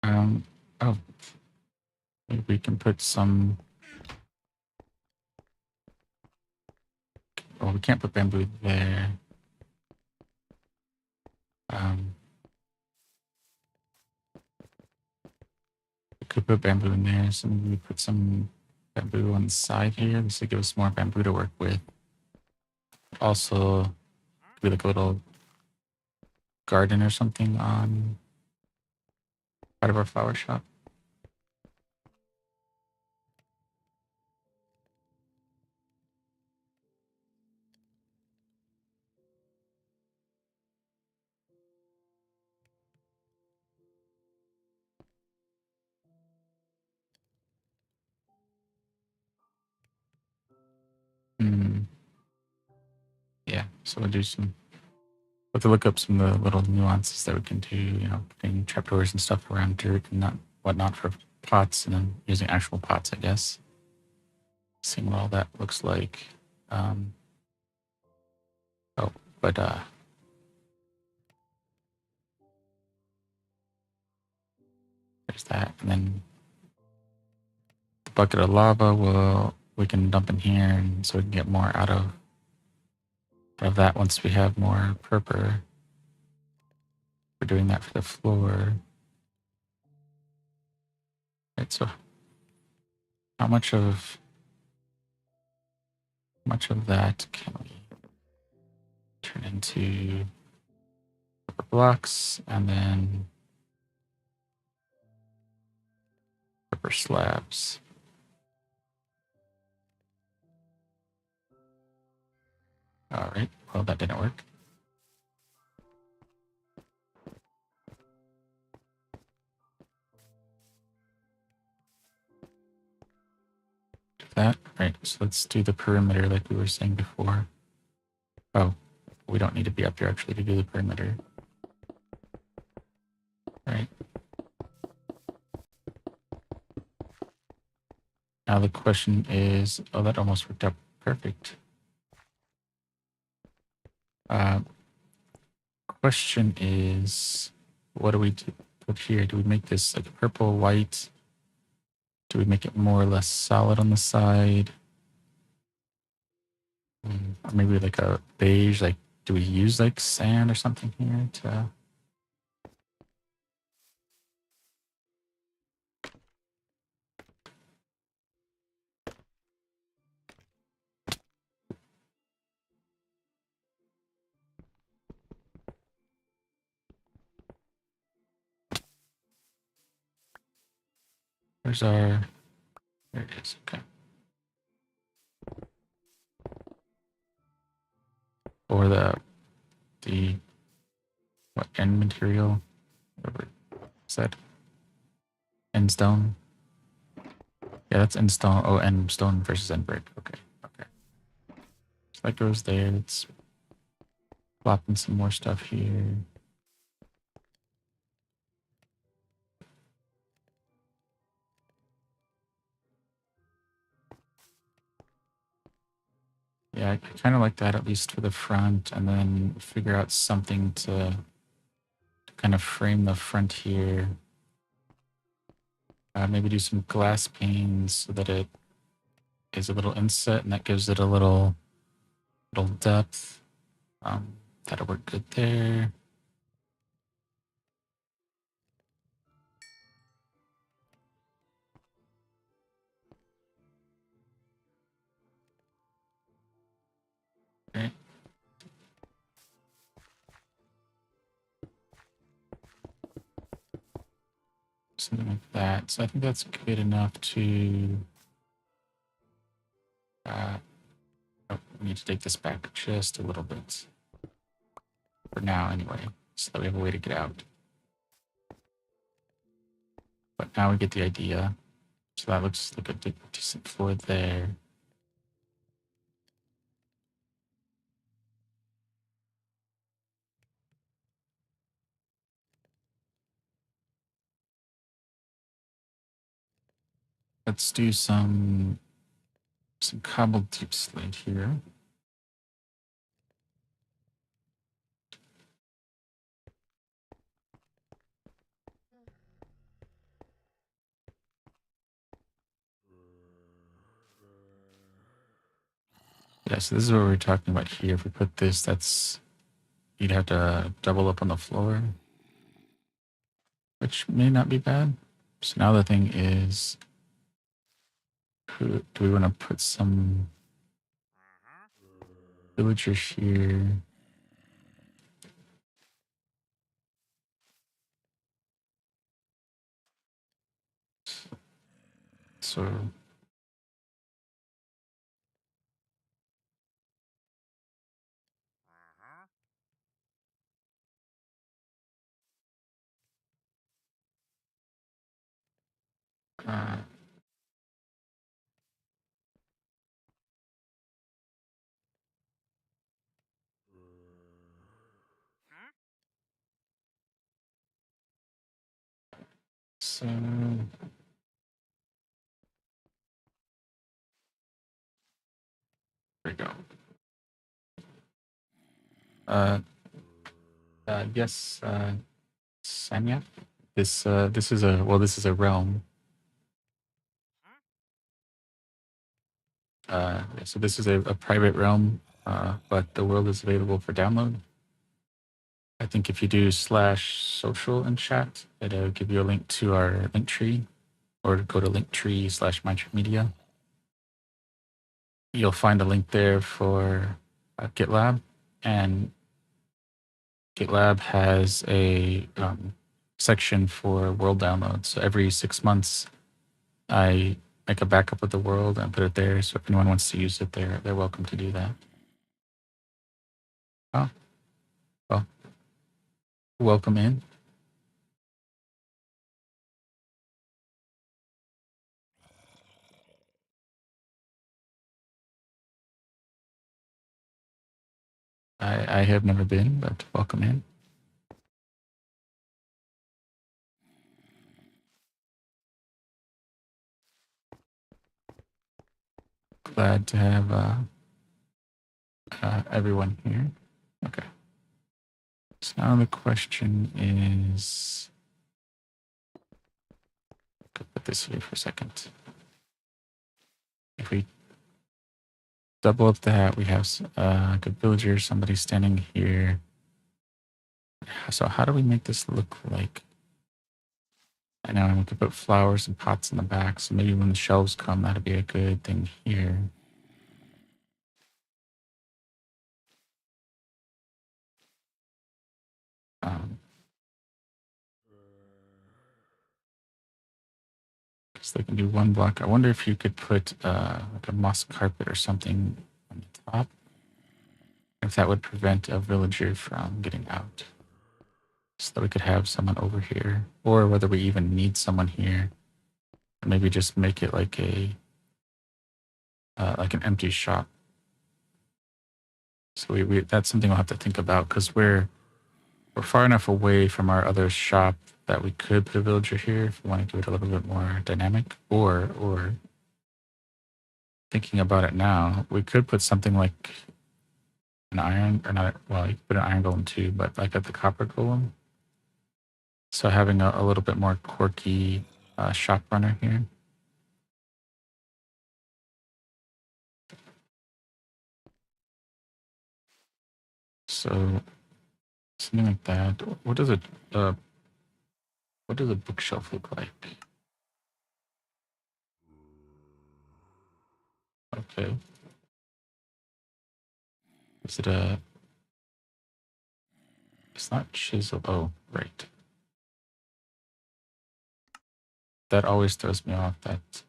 Um. Oh, maybe we can put some. Well, we can't put bamboo there. Um. We could put bamboo in there. So maybe we put some bamboo on the side here. This will give us more bamboo to work with. Also, be like a little garden or something on part of our flower shop. Hmm. Yeah. So we'll do some. We'll have to look up some of the little nuances that we can do. Putting trapdoors and stuff around dirt and not whatnot for pots, and then using actual pots, I guess. Seeing what all that looks like. Um. Oh, but there's that, and then the bucket of lava we can dump in here, and so we can get more out of that once we have more purple. We're doing that for the floor. Right, so how much of that can we turn into purple blocks and then purple slabs? All right. Well, that didn't work. That right. So let's do the perimeter like we were saying before. Oh, we don't need to be up here actually to do the perimeter. Right. Now the question is, oh, that almost worked out perfect. Uh, question is, what do we put here? Do we make this like purple, white? Do we make it more or less solid on the side? Or maybe like a beige, like do we use like sand or something here to? Where's our? There it is. Okay. Or the what end material? Whatever is that? End stone. Yeah, that's end stone. Oh, end stone versus end brick. Okay. Okay. So that goes there. Let's plop in some more stuff here. Yeah, I kind of like that at least for the front, and then figure out something to kind of frame the front here. Maybe do some glass panes so that it is a little inset, and that gives it a little depth. That'll work good there. Okay. Something like that. So I think that's good enough to. Oh, we need to take this back just a little bit. For now, anyway, so that we have a way to get out. But now we get the idea. So that looks like a decent floor there. Let's do some cobbled deep slate here. Yeah, so this is what we're talking about here. If we put this, you'd have to double up on the floor, which may not be bad. So now the thing is, do we want to put some villagers here? So uh, so there we go. Uh, yes, Sanya. This is a realm. Yeah, so this is a private realm, but the world is available for download. I think if you do /social in chat, it'll give you a link to our link tree, or go to linktree/mindtree You'll find a link there for GitLab, and GitLab has a section for world downloads. So every 6 months, I make a backup of the world and put it there. So if anyone wants to use it, they're welcome to do that. Oh, well, welcome in. I have never been, but welcome in. Glad to have everyone here. Okay. So now the question is, I'll put this here for a second. If we double of that. We have a good villager, somebody standing here. So how do we make this look like? I know we could put flowers and pots in the back, so maybe when the shelves come, that'd be a good thing here. Because they can do one block. I wonder if you could put like a moss carpet or something on the top. If that would prevent a villager from getting out. So that we could have someone over here. Or whether we even need someone here. Or maybe just make it like a like an empty shop. So we that's something we'll have to think about because we're far enough away from our other shop that we could put a villager here if we want to do it a little bit more dynamic. Or thinking about it now, we could put something like an iron, or not, well, you could put an iron golem too, but like at the copper golem. So having a little bit more quirky shop runner here. So something like that. What does a bookshelf look like? Okay. Is it a? It's not chisel. Oh, right. That always throws me off. That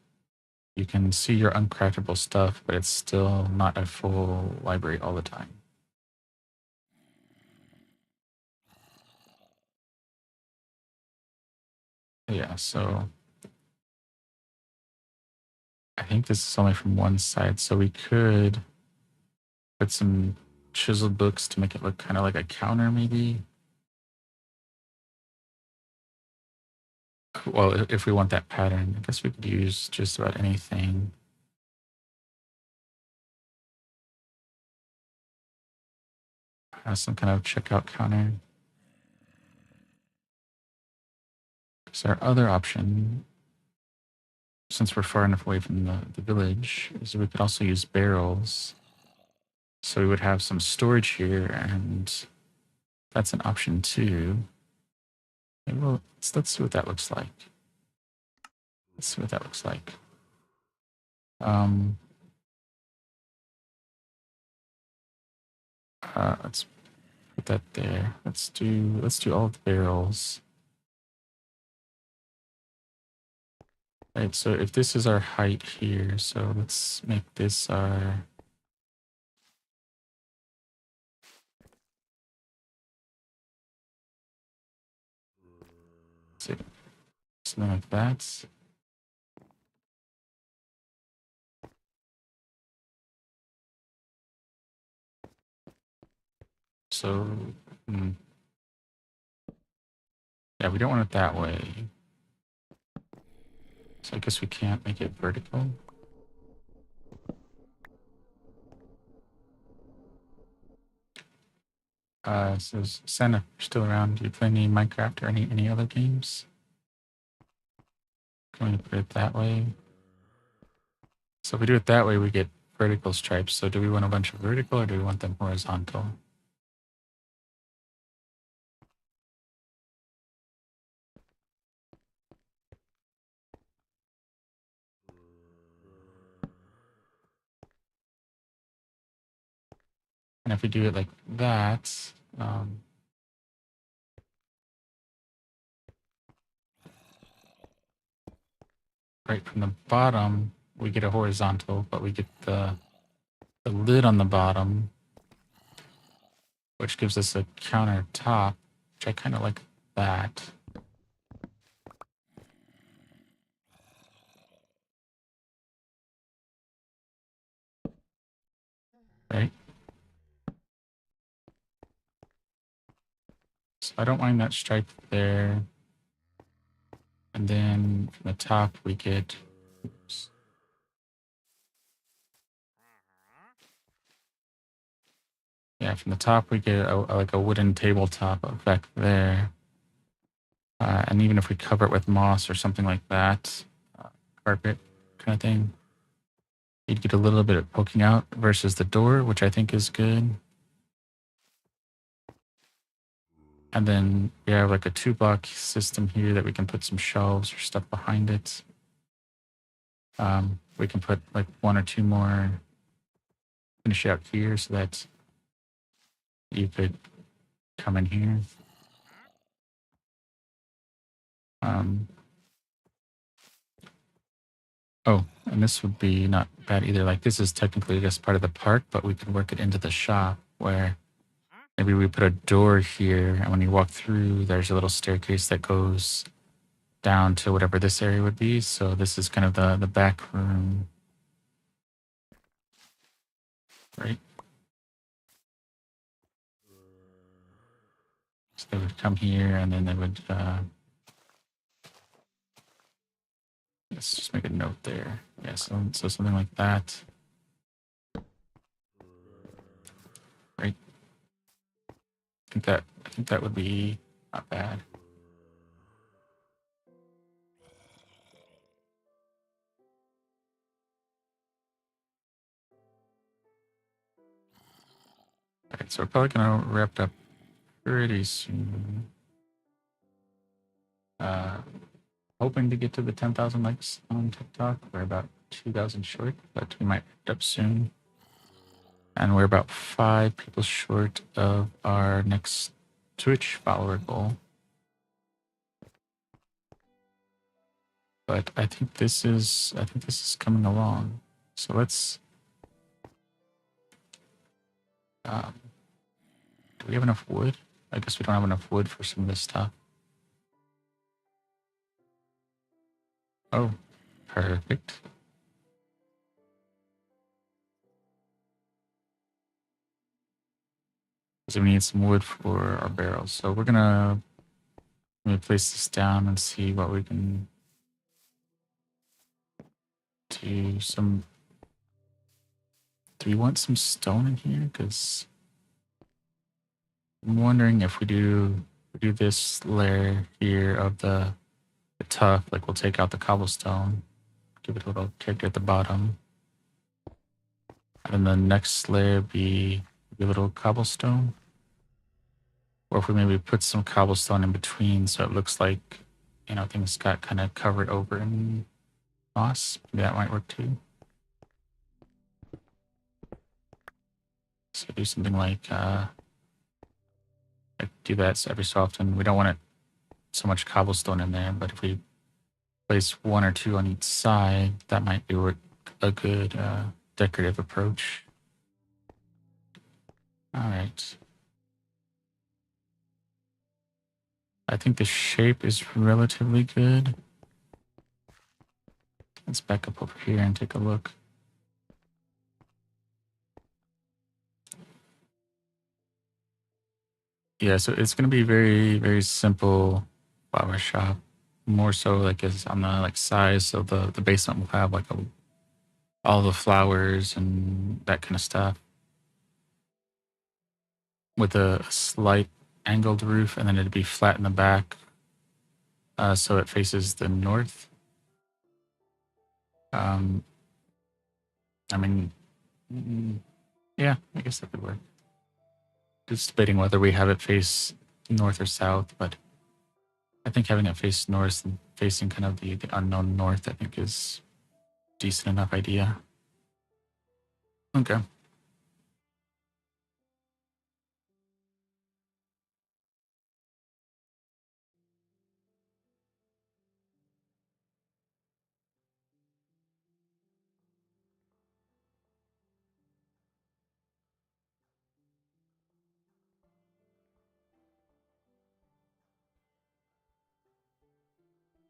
you can see your uncraftable stuff, but it's still not a full library all the time. Yeah, so I think this is only from one side, so we could put some chiseled books to make it look kind of like a counter, maybe. Well, if we want that pattern, I guess we could use just about anything. Some kind of checkout counter. Because our other option, since we're far enough away from the village, is we could also use barrels. So we would have some storage here, and that's an option too. Maybe let's see what that looks like. Let's see what that looks like. Let's put that there. Let's do all of the barrels. Right, so if this is our height here, so let's make this our something like that. So, yeah, we don't want it that way. So I guess we can't make it vertical. So Santa, you're still around. Do you play any Minecraft or any other games? Can we put it that way? So if we do it that way, we get vertical stripes. So do we want a bunch of vertical or do we want them horizontal? And if we do it like that, right from the bottom, we get a horizontal, but we get the lid on the bottom, which gives us a countertop, which I kind of like that. Right? So I don't mind that stripe there. And then from the top, we get... Oops. Yeah, from the top, we get like a wooden tabletop effect there. And even if we cover it with moss or something like that, carpet kind of thing, you'd get a little bit of poking out versus the door, which I think is good. And then we have like a 2-block system here that we can put some shelves or stuff behind it. We can put like 1 or 2 more, finish it out here so that you could come in here. Oh, and this would be not bad either. Like this is technically just part of the park, but we could work it into the shop where maybe we put a door here, and when you walk through, there's a little staircase that goes down to whatever this area would be. So this is kind of the back room, right? So they would come here, and then they would. Let's just make a note there. Yeah, so something like that, right? I think that would be not bad. All right, so we're probably gonna wrap up pretty soon. Hoping to get to the 10,000 likes on TikTok. We're about 2,000 short, but we might end up soon. And we're about 5 people short of our next Twitch follower goal. But I think this is coming along. So let's. Do we have enough wood? I guess we don't have enough wood for some of this stuff. Oh, perfect. So we need some wood for our barrels. So we're gonna place this down and see what we can do. Do we want some stone in here? Because I'm wondering if we do this layer here of the tuff, like we'll take out the cobblestone, give it a little character at the bottom, and then the next layer be a little cobblestone. Or if we maybe put some cobblestone in between so it looks like, you know, things got kind of covered over in moss. Maybe that might work too. So do something like do that so every so often. We don't want it so much cobblestone in there, but if we place 1 or 2 on each side, that might be a good decorative approach. All right. I think the shape is relatively good. Let's back up over here and take a look. Yeah, so it's going to be very, very simple flower shop. More so like as on the like size, so the basement will have like all the flowers and that kind of stuff, with a slight angled roof, and then it'd be flat in the back, so it faces the north. I mean, yeah, I guess that could work. Just debating whether we have it face north or south, but I think having it face north and facing kind of the unknown north, I think is a decent enough idea. Okay.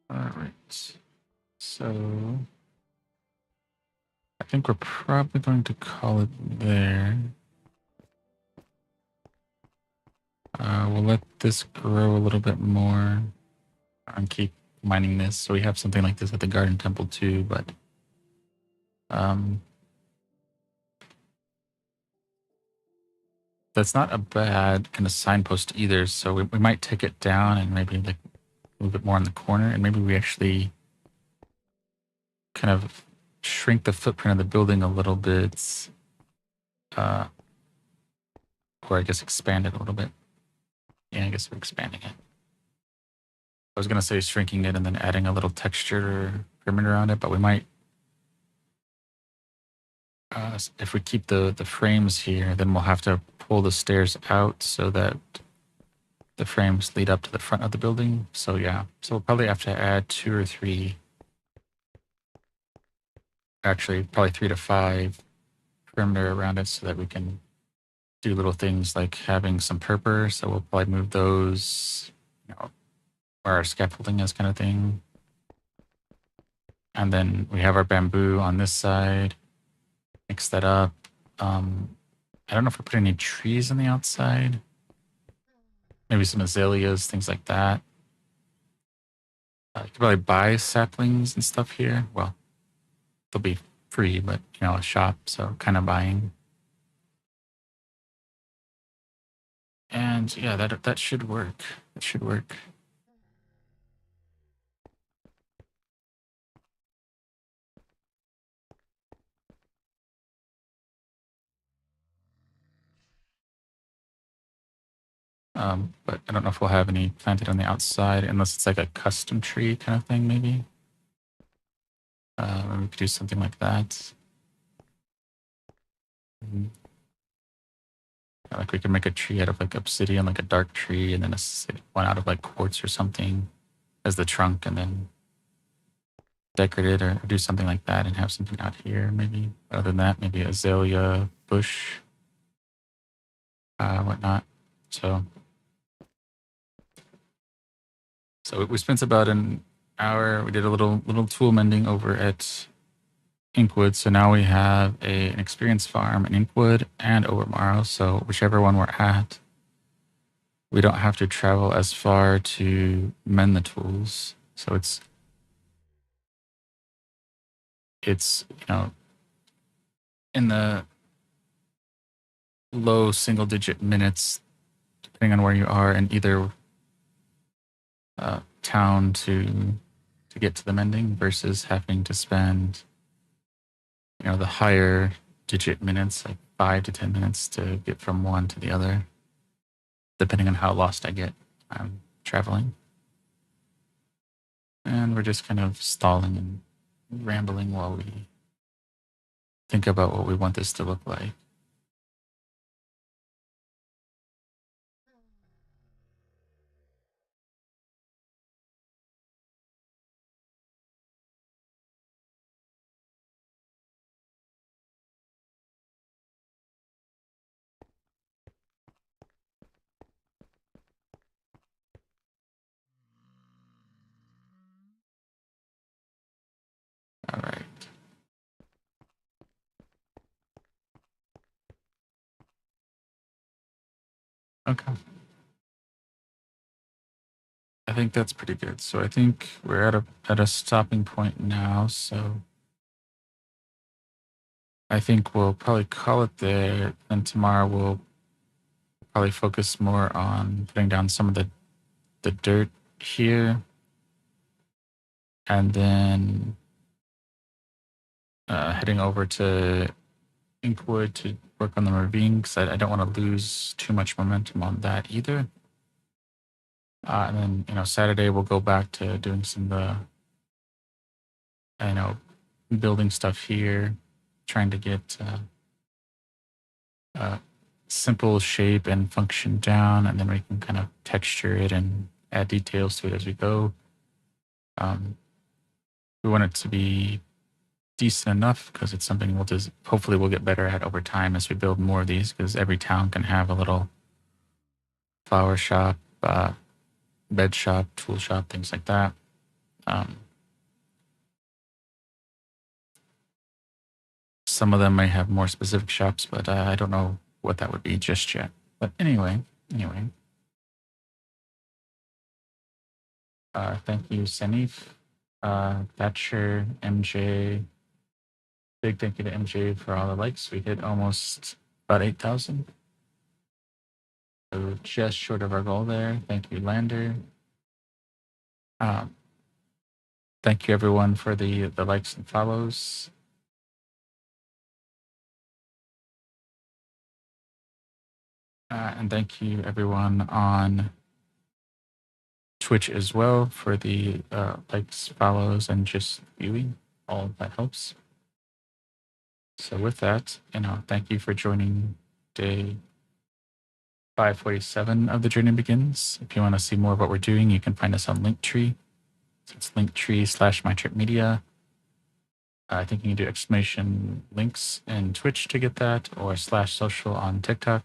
All right. So I think we're probably going to call it there. We'll let this grow a little bit more and keep mining this. So we have something like this at the Garden Temple too, but that's not a bad kind of signpost either. So we might take it down and maybe like a little bit more in the corner, and maybe we actually kind of shrink the footprint of the building a little bit, or I guess expand it a little bit. Yeah, I guess we're expanding it. I was gonna say shrinking it and then adding a little texture perimeter around it, but we might, if we keep the frames here, then we'll have to pull the stairs out so that the frames lead up to the front of the building. So yeah, so we'll probably have to add 2 or 3, actually probably 3 to 5 perimeter around it so that we can do little things like having some purpur. So we'll probably move those, where our scaffolding is, kind of thing. And then we have our bamboo on this side. Mix that up. I don't know if we put any trees on the outside. Maybe some azaleas, things like that. You could probably buy saplings and stuff here. Well, they'll be free, but a shop, so kind of buying. And yeah, that should work. It should work. But I don't know if we'll have any planted on the outside unless it's like a custom tree kind of thing, maybe. We could do something like that. Like we could make a tree out of like obsidian, like a dark tree, and then one out of like quartz or something as the trunk, and then decorate it or do something like that and have something out here maybe. Other than that, maybe azalea bush, whatnot. So we spent about an hour. We did a little tool mending over at Inkwood. So now we have an experience farm in Inkwood and Overmorrow. So whichever one we're at, we don't have to travel as far to mend the tools. So it's in the low single digit minutes, depending on where you are in either town to get to the mending versus having to spend the higher digit minutes, like 5 to 10 minutes to get from one to the other, depending on how lost I get. I'm traveling. And we're just kind of stalling and rambling while we think about what we want this to look like. All right. Okay. I think that's pretty good. So I think we're at a stopping point now. So I think we'll probably call it there. And tomorrow we'll probably focus more on putting down some of the dirt here, and then heading over to Inkwood to work on the ravine because I don't want to lose too much momentum on that either. And then Saturday we'll go back to doing some of the building stuff here, trying to get simple shape and function down, and then we can kind of texture it and add details to it as we go. We want it to be decent enough because it's something hopefully we'll get better at over time as we build more of these, because every town can have a little flower shop, bed shop, tool shop, things like that. Some of them may have more specific shops, but I don't know what that would be just yet. But anyway. Thank you, Sanif, Thatcher, MJ. Big thank you to MJ for all the likes. We hit almost about 8,000. So just short of our goal there. Thank you, Lander. Thank you everyone for the likes and follows. And thank you everyone on Twitch as well for the likes, follows, and just viewing. All of that helps. So with that, thank you for joining day 547 of The Journey Begins. If you want to see more of what we're doing, you can find us on Linktree. So it's linktree/mytripmedia. I think you can do exclamation links in Twitch to get that, or /social on TikTok.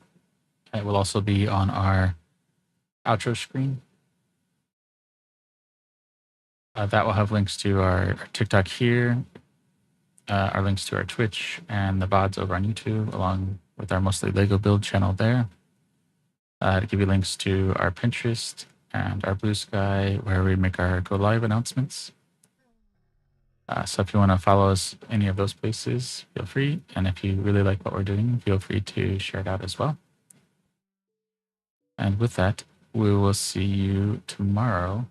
It will also be on our outro screen. That will have links to our TikTok here, our links to our Twitch, and the VODs over on YouTube, along with our mostly Lego build channel there. To give you links to our Pinterest and our Blue Sky, where we make our go live announcements. So if you want to follow us any of those places, feel free. And if you really like what we're doing, feel free to share it out as well. And with that, we will see you tomorrow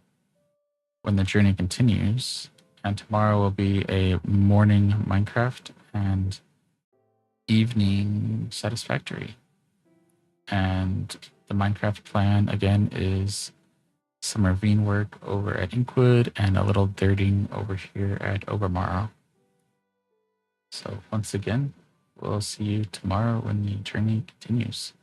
when the journey continues. And tomorrow will be a morning Minecraft and evening Satisfactory. And the Minecraft plan, again, is some ravine work over at Inkwood and a little dirting over here at Overmorrow. So once again, we'll see you tomorrow when the journey continues.